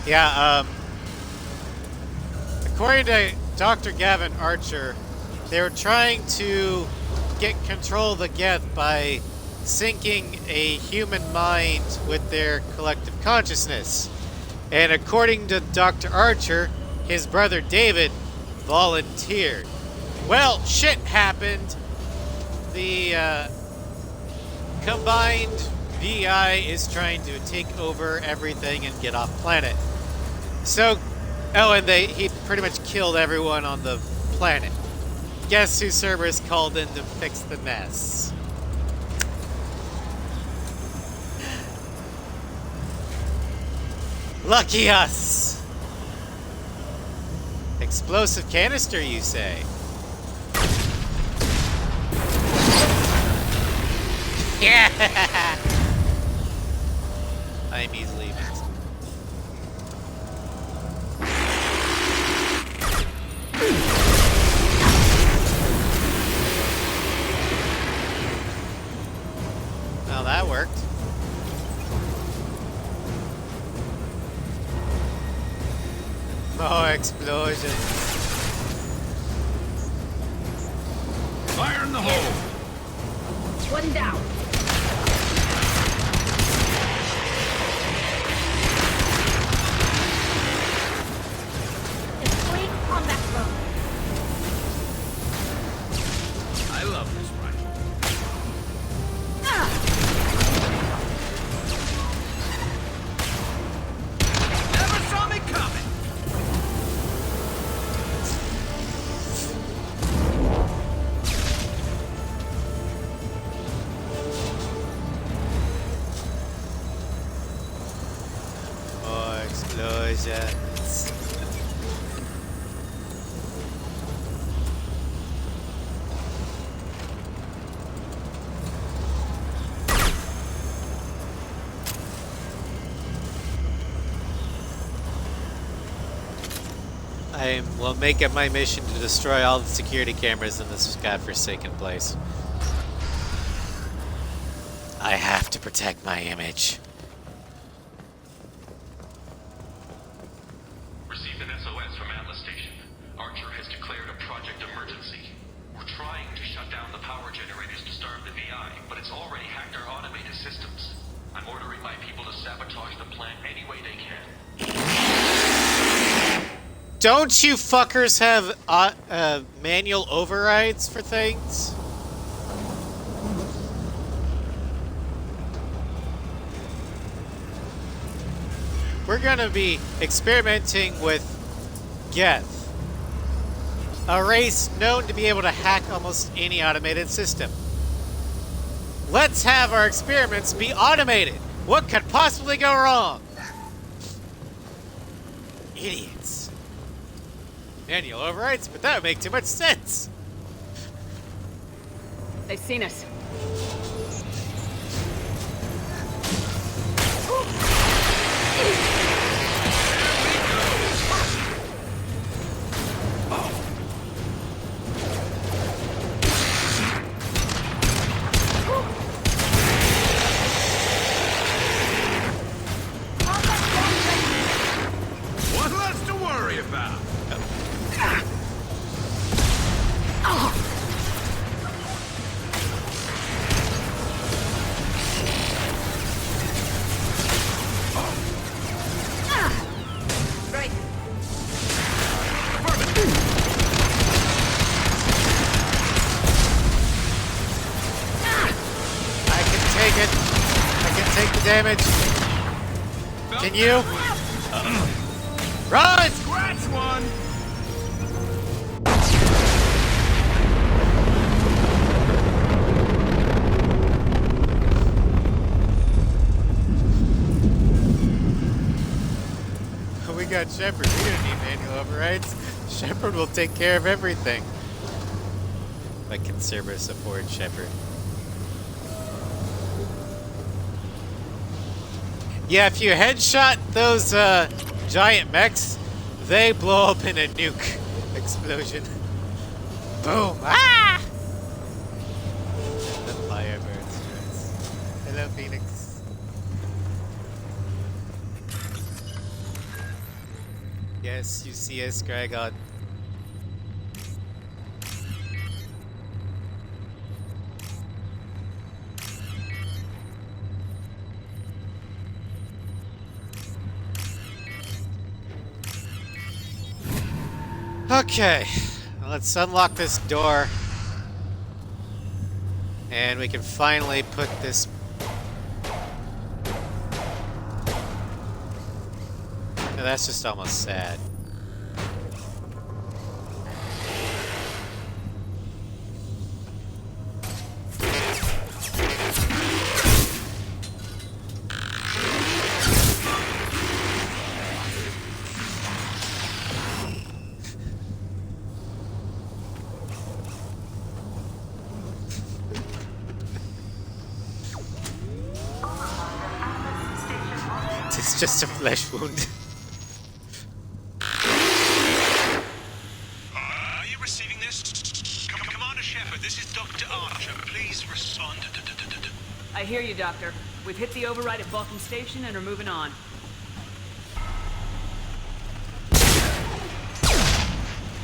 Yeah, according to Dr. Gavin Archer, they were trying to get control of the Geth by syncing a human mind with their collective consciousness. And according to Dr. Archer, his brother David volunteered. Well, shit happened. The combined VI is trying to take over everything and get off planet. So, oh, and he pretty much killed everyone on the planet. Guess who Cerberus called in to fix the mess? Lucky us! Explosive canister, you say? Yeah! I'm easily mixed. Well, that worked. Oh, explosion. Fire in the hole! One down. I will make it my mission to destroy all the security cameras in this godforsaken place. I have to protect my image. Received an SOS from Atlas Station. Archer has declared a project emergency. We're trying to shut down the power generators to starve the VI, but it's already hacked our automated systems. I'm ordering my people to sabotage the plant any way they can. Don't you fuckers have manual overrides for things? We're gonna be experimenting with Geth, a race known to be able to hack almost any automated system. Let's have our experiments be automated. What could possibly go wrong? Idiots. Manual overrides, but that would make too much sense. They've seen us. What less to worry about? Right. I can take it. I can take the damage. Can you? Run! Scratch one! We got Shepard. We don't need manual overrides. Shepard will take care of everything. Like Cerberus afford Shepard. Yeah, if you headshot those giant mechs, they blow up in a nuke explosion. Boom! Ah! The Firebirds. Hello, Phoenix. Yes, you see us, Gragon. Okay, let's unlock this door. And we can finally put this... No, that's just almost sad. It's just a flesh wound. Are you receiving this? Commander Shepard, this is Dr. Archer. Please respond. I hear you, Doctor. We've hit the override at Vulcan Station and are moving on.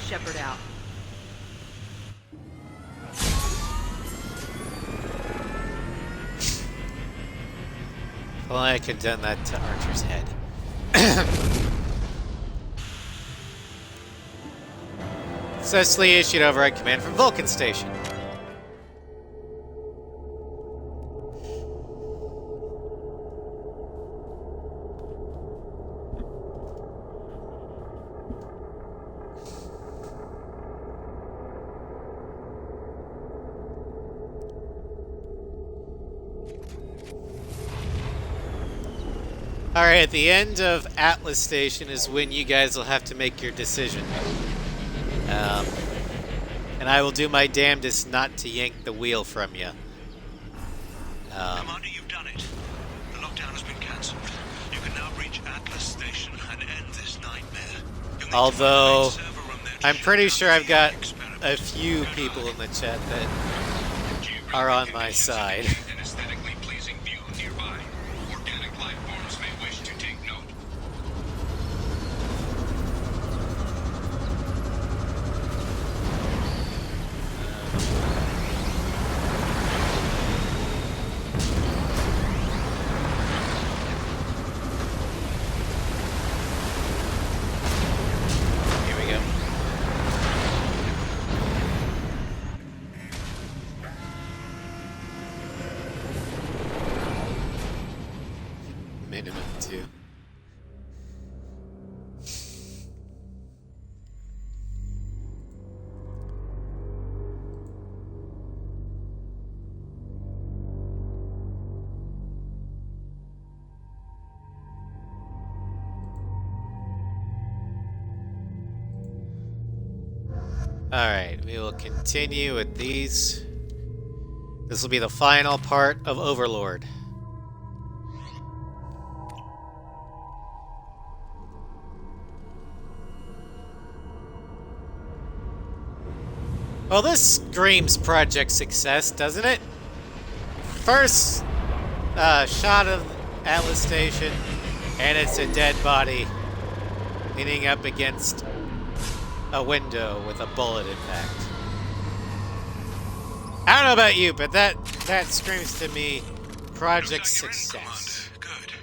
Shepard out. Well, I could have done that to Archer's head. Successfully issued override command from Vulcan Station. Alright, at the end of Atlas Station is when you guys will have to make your decision. And I will do my damnedest not to yank the wheel from you. Commander, you've done it. The lockdown has been cancelled. You can now reach Atlas Station and end this nightmare. You'll Although, I'm pretty sure I've got a few people in the chat that are on my side. An aesthetically pleasing view nearby. Organic life forms may wish to take note. Here we go. Minimum 2. Alright, we will continue with these. This will be the final part of Overlord. Well, this screams project success, doesn't it? First shot of Atlas Station, and it's a dead body leaning up against a window with a bullet impact. I don't know about you, but that screams to me project success. Good.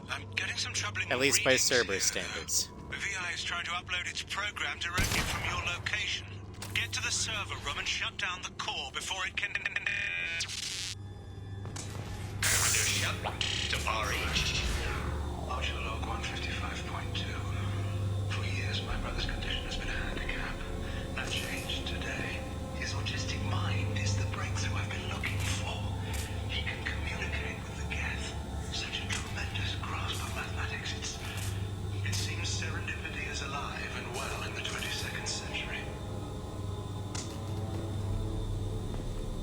I'm getting some trouble in At least by readings Cerberus here. standards. The VI is trying to upload its program directly from your location. Get to the server room and shut down the core before it can... Archer log 155.2. For years, my brother's condition has been a handicap. That changed today. His autistic mind is the breakthrough I've been looking for. He can communicate with the Geth. Such a tremendous grasp of mathematics. It seems serendipity is alive and well in the 22nd century.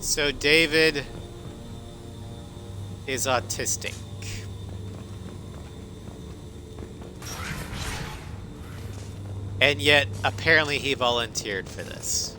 So David is autistic. And yet, apparently he volunteered for this.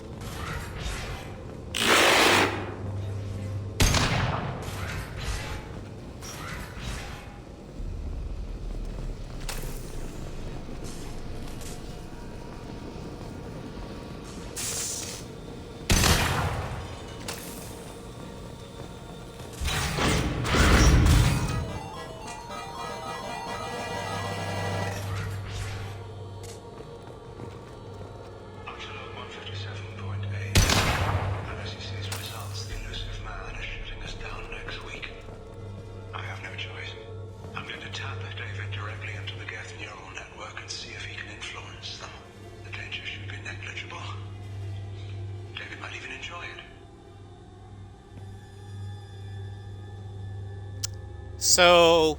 Archer log 157.8. And as he sees results, the elusive man is shooting us down next week. I have no choice. I'm going to tap David directly into the Geth neural network and see if he can influence them. The danger should be negligible. David might even enjoy it. So,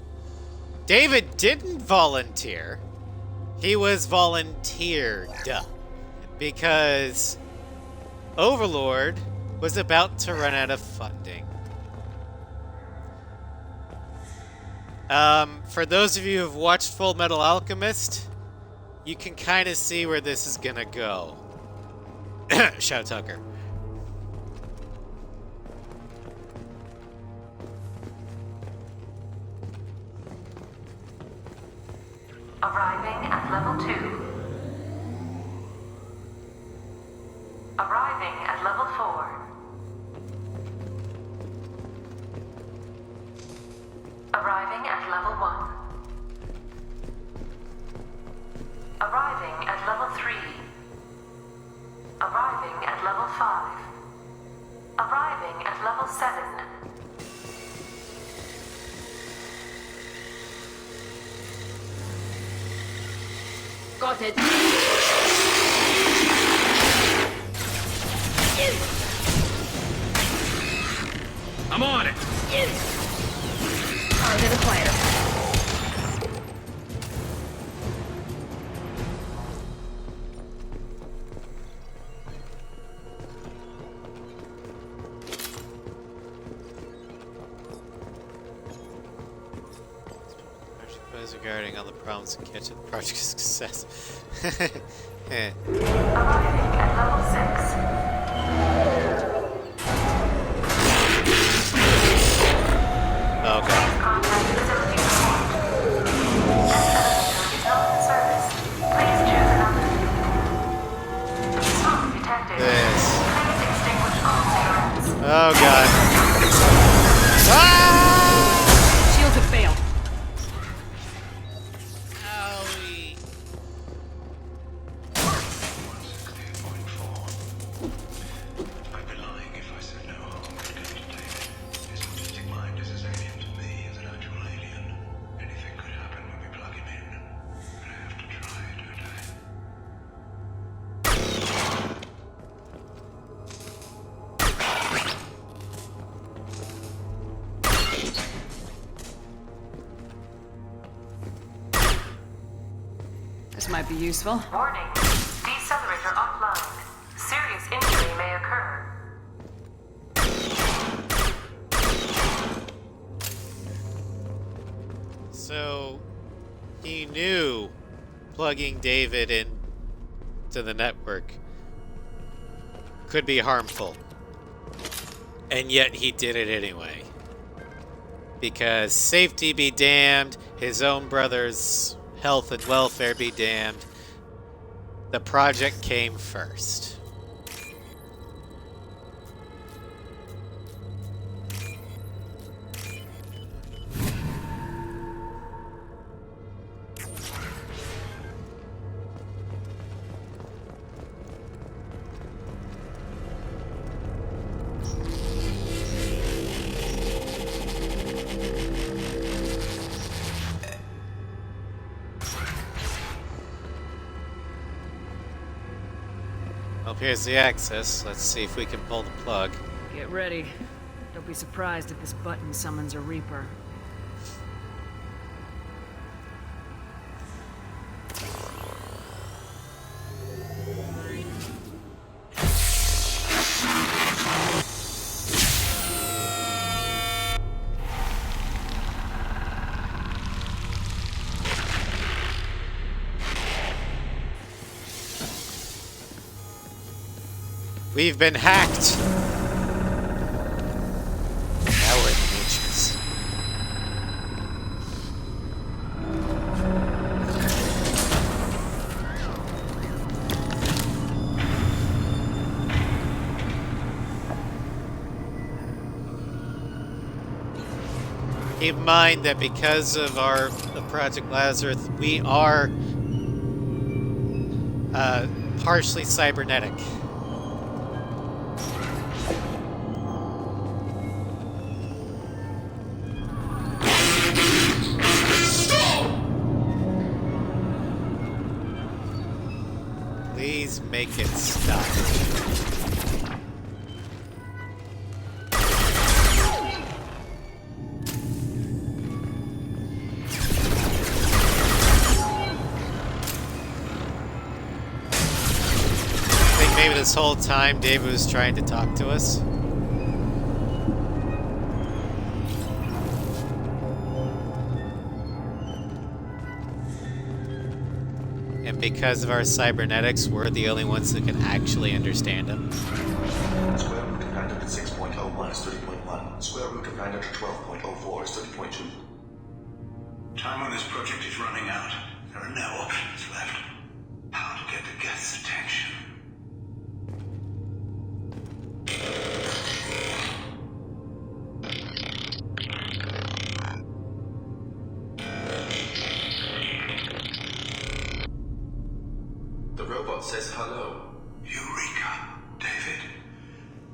David didn't volunteer. He was volunteered. Because Overlord was about to run out of funding. For those of you who've watched Full Metal Alchemist, you can kind of see where this is gonna go. Shout Tucker. Arriving at level 2. Arriving at level 4. Arriving at level 1. Arriving at level 3. Arriving at level 5. Arriving at level 7. Got it. I'm on it. Target acquired. regarding all the problems and catch the project success. Arriving at level 6. Okay. Contact facility report. This elevator is not in service. Please choose another. Smoke detected. This. Please extinguish all cigarettes. Oh god. Ah! Shields have failed. Owie. 160.4. I'd be lying if I said no harm could come to David. His autistic mind is as alien to me as an actual alien. Anything could happen when we plug him in. But I have to try, don't I? This might be useful. Warning. Decelerator offline. Serious injury may occur. So he knew plugging David in to the network could be harmful. And yet he did it anyway. Because safety be damned, his own brother's health and welfare be damned. The project came first. Well, here's the access. Let's see if we can pull the plug. Get ready. Don't be surprised if this button summons a Reaper. We've been hacked. Now we're in the Matrix. Keep in mind that because of the Project Lazarus, we are partially cybernetic. Please make it stop. I think maybe this whole time David was trying to talk to us. And because of our cybernetics, we're the only ones that can actually understand him. Square root of 906.01 is 30.1. Square root of 912.04 is 30.2. Time on this project is running out. There are no options left. How to get the Geth's attention? The robot says hello. Eureka, David.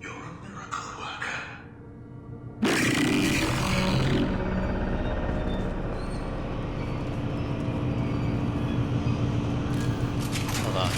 You're a miracle worker. Hold on.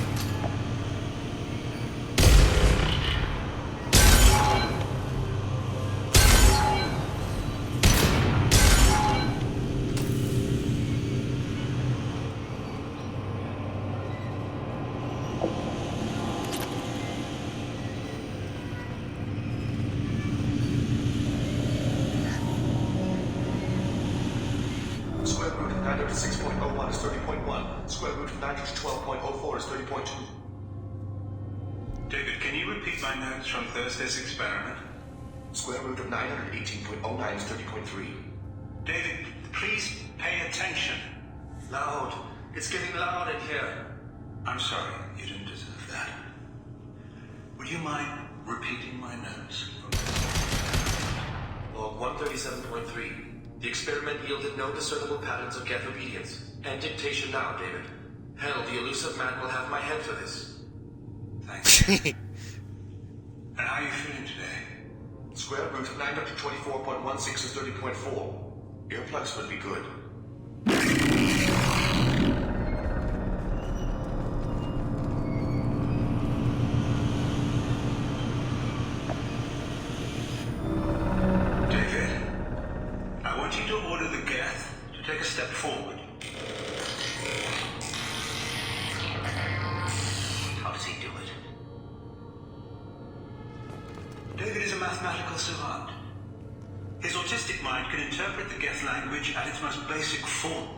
9 to 12.04 is 30.2. David, can you repeat my notes from Thursday's experiment? Square root of 918.09 is 30.3. David, please pay attention. Loud. It's getting loud in here. I'm sorry, you didn't deserve that. Would you mind repeating my notes? Log 137.3. The experiment yielded no discernible patterns of geth obedience. End dictation now, David. Hell, the elusive man will have my head for this. Thanks. And how are you feeling today? Square root of 924.16 is 30.4. Earplugs would be good. David, I want you to order the geth to take a step forward. How does he do it? David is a mathematical savant. His autistic mind can interpret the geth language at its most basic form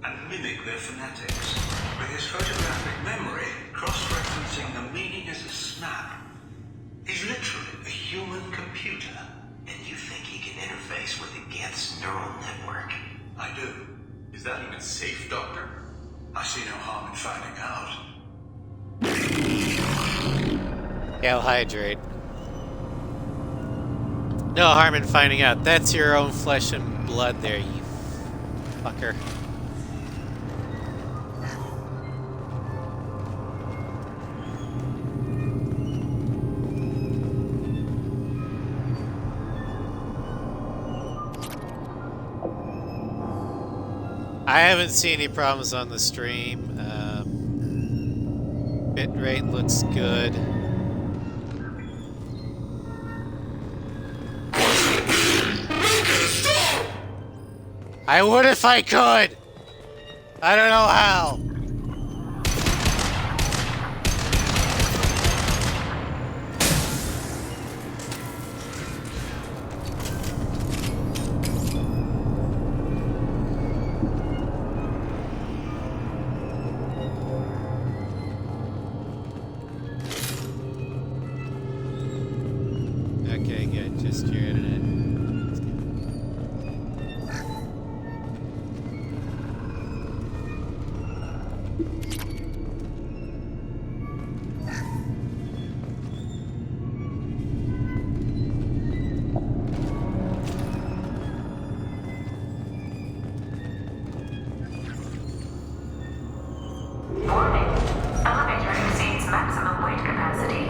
and mimic their phonetics. With his photographic memory, cross-referencing the meaning as a snap. He's literally a human computer. And you think he can interface with the geth's neural network? I do. Is that even safe, Doctor? I see no harm in finding out. Hail hydrate. No harm in finding out. That's your own flesh and blood there, you fucker. I haven't seen any problems on the stream. Bitrate looks good. I would if I could! I don't know how. Okay, good. Just your internet. Warning. Elevator exceeds maximum weight capacity.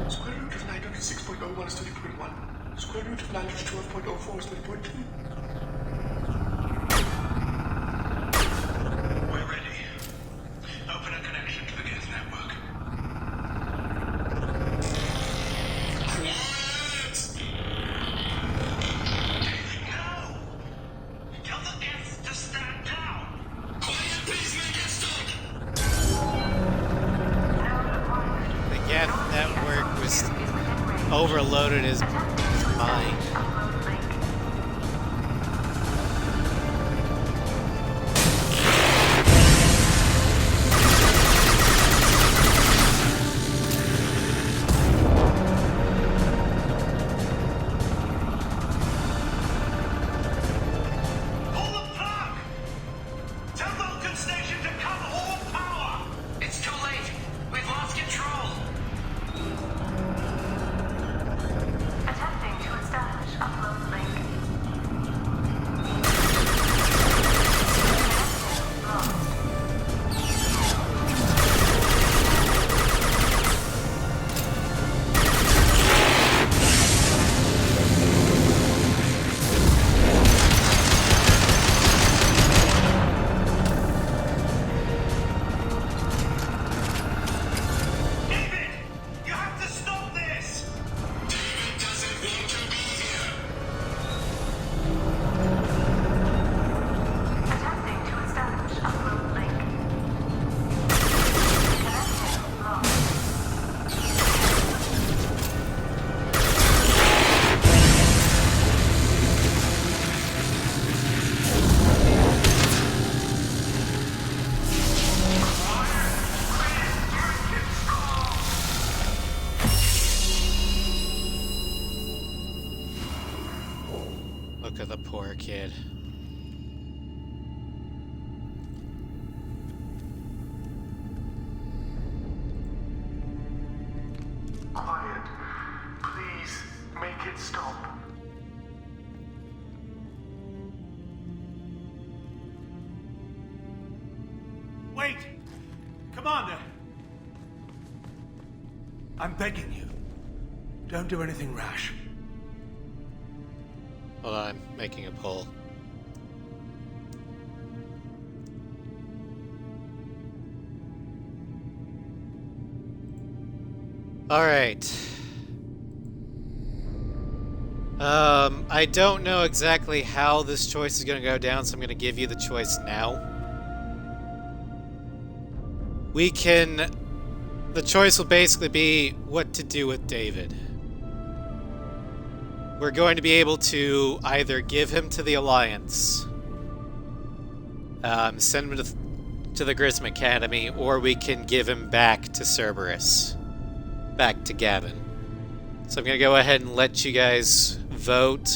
Square root of 906.01 is 30.1. Square root of 912.04 is 30.2. We're ready. Open a connection to the geth network. David, no! Tell the geth to stand down! Quiet, peacemaker, The Geth network was overloaded his mind. Pull the plug! Tell Vulcan Station to cut all power! It's too late. We've lost control. Attention poor kid. Quiet. Please, make it stop. Wait! Commander! I'm begging you. Don't do anything rash. Hold on, I'm making a pull. Alright. I don't know exactly how this choice is going to go down, so I'm going to give you the choice now. The choice will basically be what to do with David. We're going to be able to either give him to the Alliance, send him to the Grissom Academy, or we can give him back to Cerberus. Back to Gavin. So I'm going to go ahead and let you guys vote.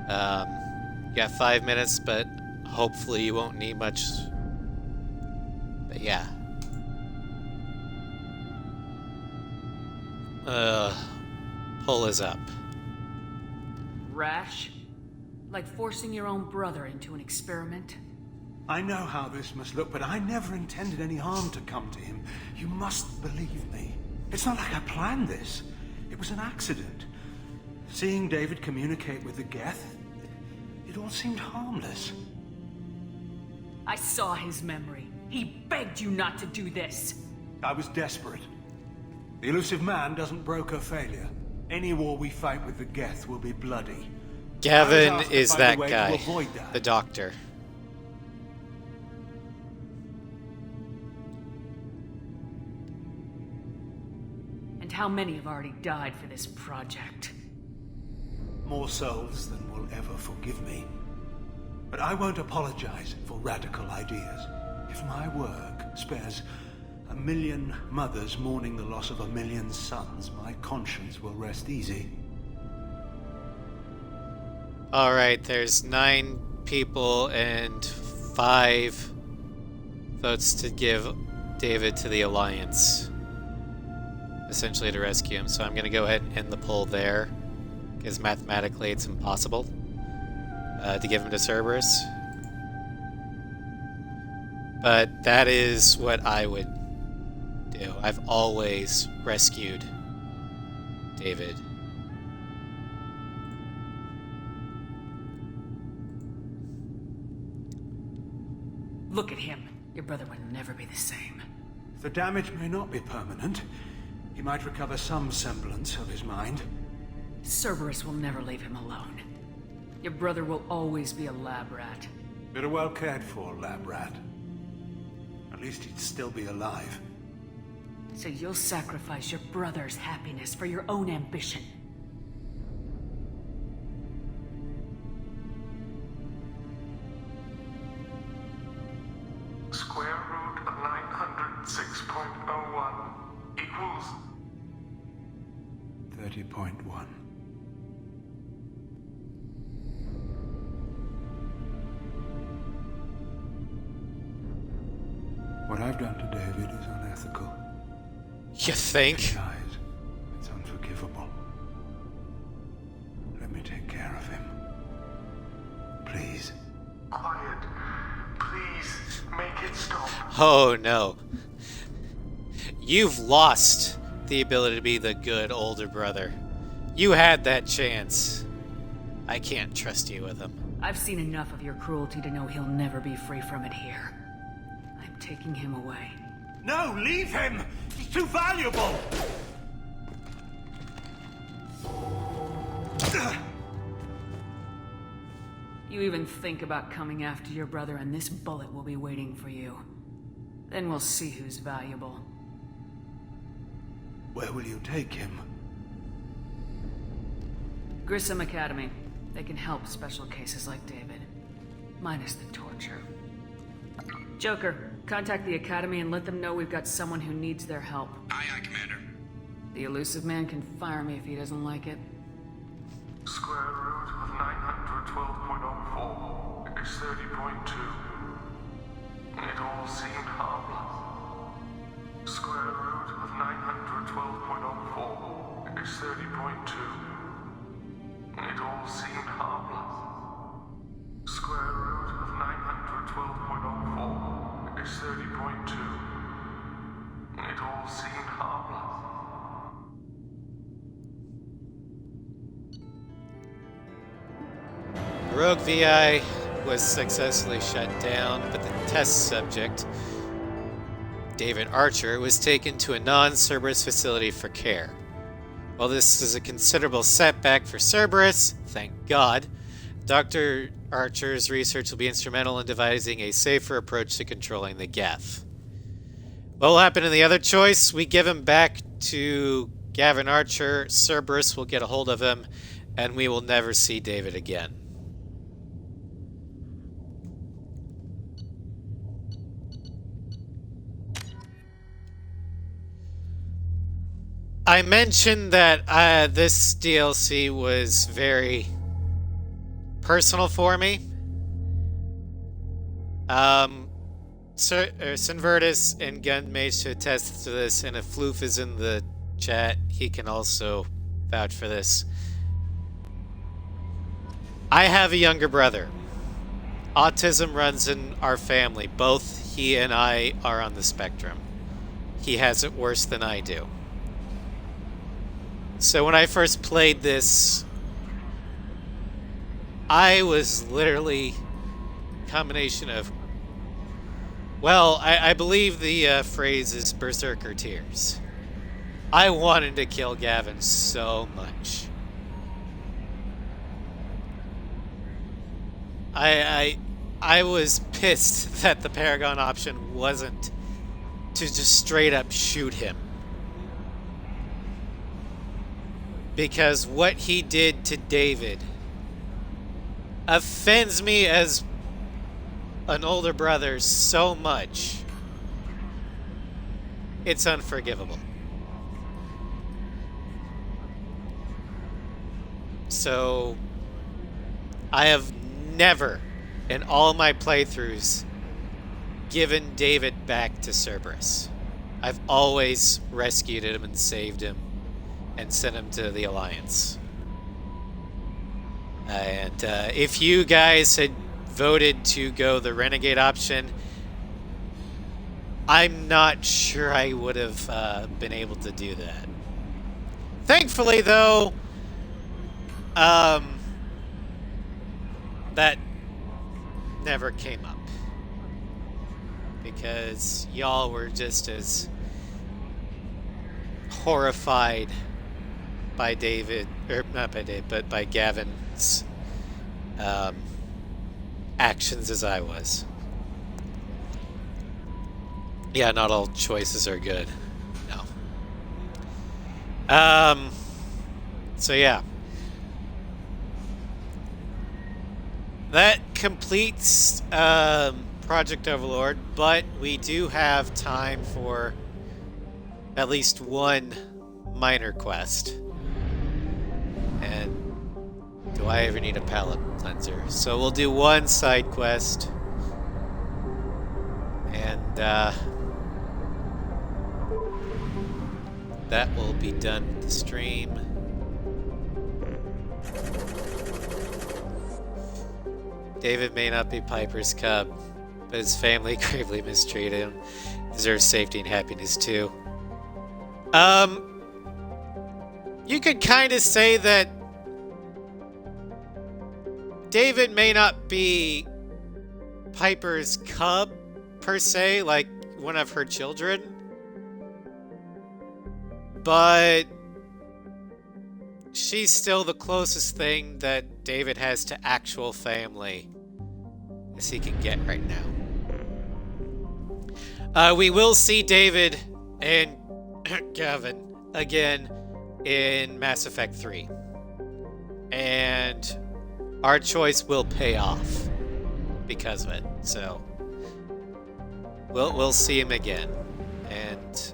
You got 5 minutes, but hopefully you won't need much. But yeah. Poll is up. Rash? Like forcing your own brother into an experiment? I know how this must look, but I never intended any harm to come to him. You must believe me. It's not like I planned this. It was an accident. Seeing David communicate with the Geth, it all seemed harmless. I saw his memory. He begged you not to do this. I was desperate. The elusive man doesn't broker failure. Any war we fight with the Geth will be bloody. Gavin is that to guy, avoid that. the doctor. And how many have already died for this project? More souls than will ever forgive me. But I won't apologize for radical ideas. If my work spares 1 million mothers mourning the loss of 1 million sons, my conscience will rest easy. Alright, there's 9 people and 5 votes to give David to the Alliance. Essentially to rescue him, so I'm going to go ahead and end the poll there. Because mathematically it's impossible to give him to Cerberus. But that is what I would do. I've always rescued David. Look at him. Your brother would never be the same. The damage may not be permanent. He might recover some semblance of his mind. Cerberus will never leave him alone. Your brother will always be a lab rat. But a well cared for lab rat. At least he'd still be alive. So you'll sacrifice your brother's happiness for your own ambition. Square root of 906.01 equals 30.1. What I've done to David is unethical. You think? Besides, it's unforgivable. Let me take care of him. Please. quiet. Please, make it stop. Oh no. You've lost the ability to be the good older brother. You had that chance. I can't trust you with him. I've seen enough of your cruelty to know he'll never be free from it here. I'm taking him away. No, leave him! He's too valuable! You even think about coming after your brother and this bullet will be waiting for you. Then we'll see who's valuable. Where will you take him? Grissom Academy. They can help special cases like David. Minus the torture. Joker, contact the Academy and let them know we've got someone who needs their help. Aye, aye, Commander. The elusive man can fire me if he doesn't like it. Square root of 912.04 is 30.2. It all seemed harmless. Square root of 912.04 is 30.2. It all seemed harmless. Square root of 912.04 is 30.2. It all seemed harmless. Rogue VI was successfully shut down, but the test subject, David Archer, was taken to a non-Cerberus facility for care. While this is a considerable setback for Cerberus, thank God, Dr. Archer's research will be instrumental in devising a safer approach to controlling the Geth. What will happen in the other choice? We give him back to Gavin Archer, Cerberus will get a hold of him, and we will never see David again. I mentioned that this DLC was very personal for me. Sinvertus and Gunmage to attest to this, and if Floof is in the chat, he can also vouch for this. I have a younger brother. Autism runs in our family. Both he and I are on the spectrum. He has it worse than I do. So when I first played this, I was literally a combination of, well, I believe the phrase is berserker tears. I wanted to kill Gavin so much. I was pissed that the Paragon option wasn't to just straight up shoot him. Because what he did to David offends me as an older brother so much. It's unforgivable. So, I have never, in all my playthroughs, given David back to Cerberus. I've always rescued him and saved him and sent him to the Alliance. And if you guys had voted to go the Renegade option, I'm not sure I would have been able to do that. Thankfully, though, that never came up. Because y'all were just as horrified by David, or not by David, but by Gavin's actions as I was. Yeah, not all choices are good. No. So yeah. That completes Project Overlord, but we do have time for at least one minor quest. And do I ever need a palate cleanser? So we'll do one side quest. And that will be done with the stream. David may not be Piper's cub, but his family gravely mistreated him. Deserves safety and happiness too. You could kind of say that David may not be Piper's cub, per se, like one of her children. But she's still the closest thing that David has to actual family as he can get right now. We will see David and Gavin again in Mass Effect 3. And our choice will pay off because of it. So we'll see him again, and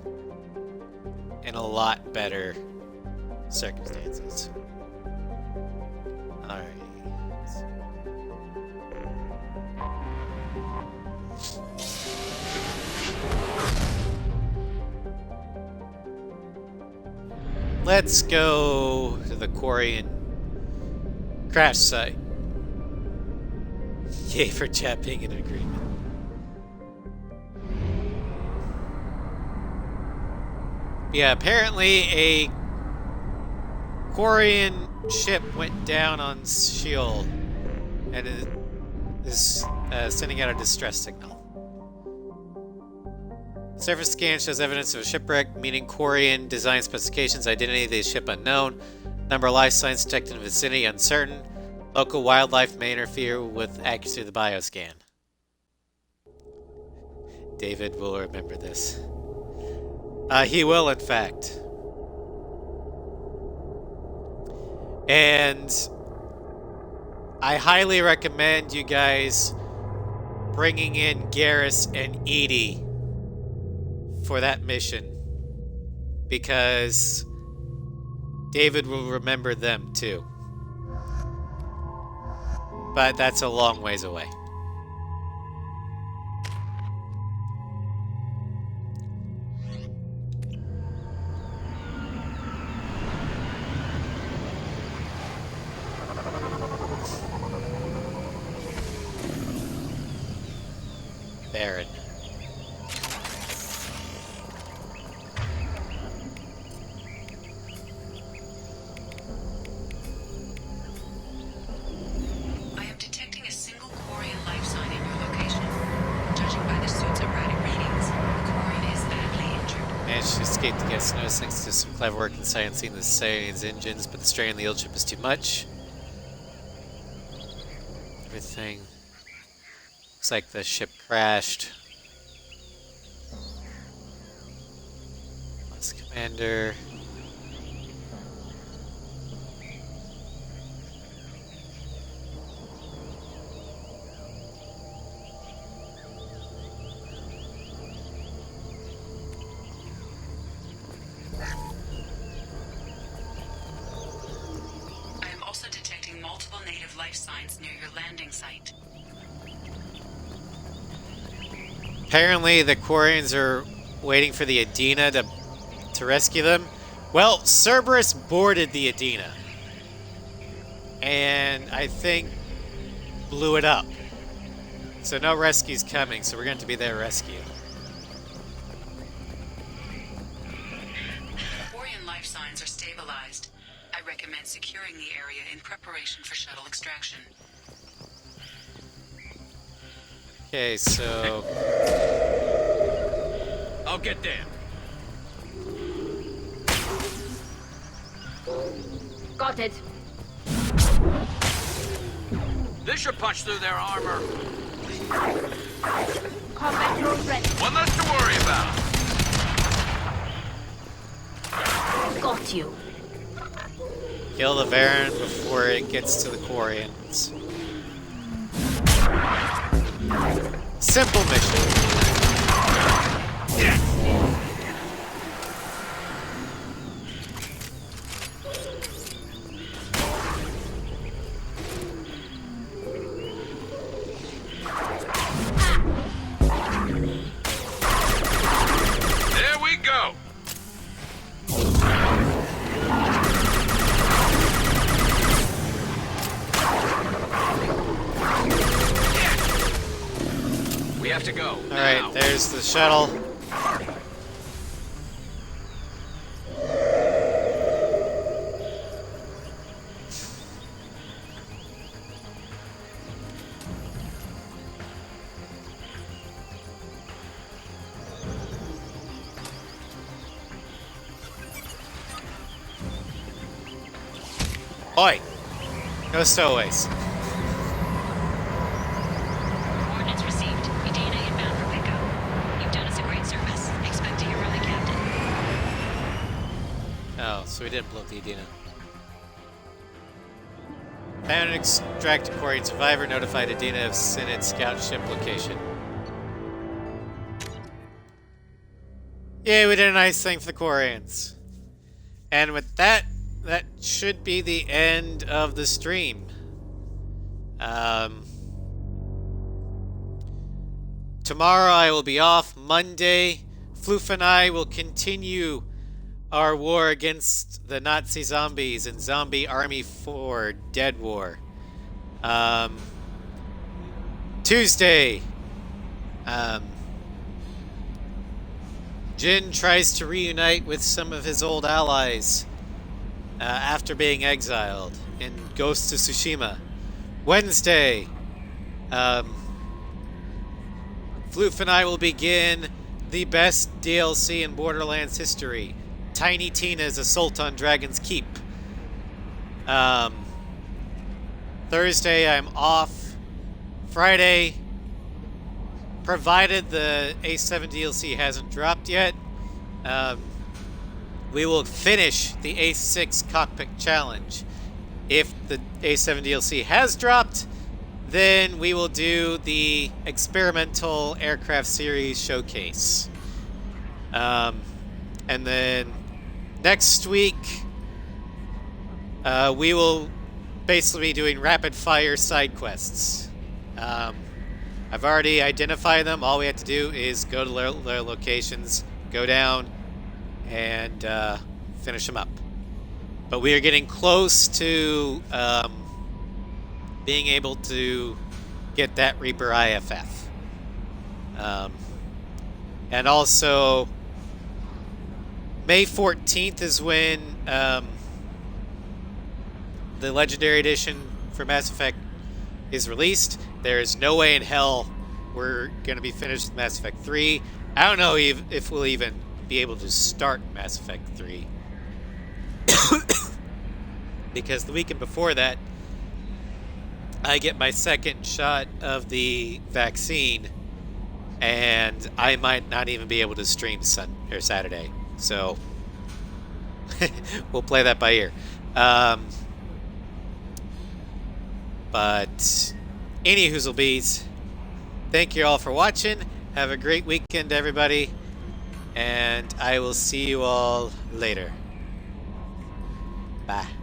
in a lot better circumstances. Alrighty. let's go to the Quarian crash site. Yay for chat being in agreement. Yeah, apparently a Quarian ship went down on Sheol and is sending out a distress signal. Surface scan shows evidence of a shipwreck, meaning Quarian design specifications, identity of the ship unknown, number of life signs detected in the vicinity uncertain, local wildlife may interfere with accuracy of the bioscan. David will remember this. He will, in fact. And I highly recommend you guys bringing in Garrus and Edie for that mission, because David will remember them too. But that's a long ways away. Baron. I am detecting a single Quarian life sign in your location. Judging by the suit's erratic readings, the Quarian is badly injured. Managed to escape the gas nose thanks to some clever work in sciencing the Saiyans engines, but the strain on the old ship is too much. Everything looks like the ship crashed. Lost commander. I am also detecting multiple native life signs near your landing site. Apparently the Quarians are waiting for the Adina to rescue them. Well, Cerberus boarded the Adina and I think blew it up. So no rescue's coming, so we're going to be their rescue. Quarian life signs are stabilized. I recommend securing the area in preparation for shuttle extraction. Okay, so I'll get there. Got it. This should punch through their armor. Combat drones ready. One less to worry about. Got you. kill the Baron before it gets to the Quarians. Simple mission. There we go. We have to go. All right, there's the shuttle. Oi! No stowaways. Coordinates received. Edina inbound for pickup. You've done us a great service. Expect to hear from the captain. Oh, so we didn't blow up the Edina. Found and extracted Quarian survivor. Notified Edina of Synod scout ship location. Yay, we did a nice thing for the Quarians. And with that, that should be the end of the stream. Tomorrow I will be off. Monday, Floof and I will continue our war against the Nazi zombies in Zombie Army 4 Dead War. Tuesday, Jin tries to reunite with some of his old allies after being exiled in Ghost of Tsushima. Wednesday, Floof and I will begin the best DLC in Borderlands history, Tiny Tina's Assault on Dragon's Keep. Thursday, I'm off. Friday, provided the A7 DLC hasn't dropped yet, we will finish the A6 Cockpit Challenge. If the A7 DLC has dropped, then we will do the Experimental Aircraft Series Showcase. And then next week, we will basically be doing rapid-fire side quests. I've already identified them. All we have to do is go to their locations, go down, and finish them up. But we are getting close to being able to get that Reaper IFF. And also, May 14th is when the Legendary Edition for Mass Effect is released. There is no way in hell we're going to be finished with Mass Effect 3. I don't know if we'll even be able to start Mass Effect 3. Because the weekend before that, I get my second shot of the vaccine, and I might not even be able to stream Saturday. So, we'll play that by ear. But any hoozlebees, thank you all for watching. Have a great weekend, everybody. And I will see you all later. Bye.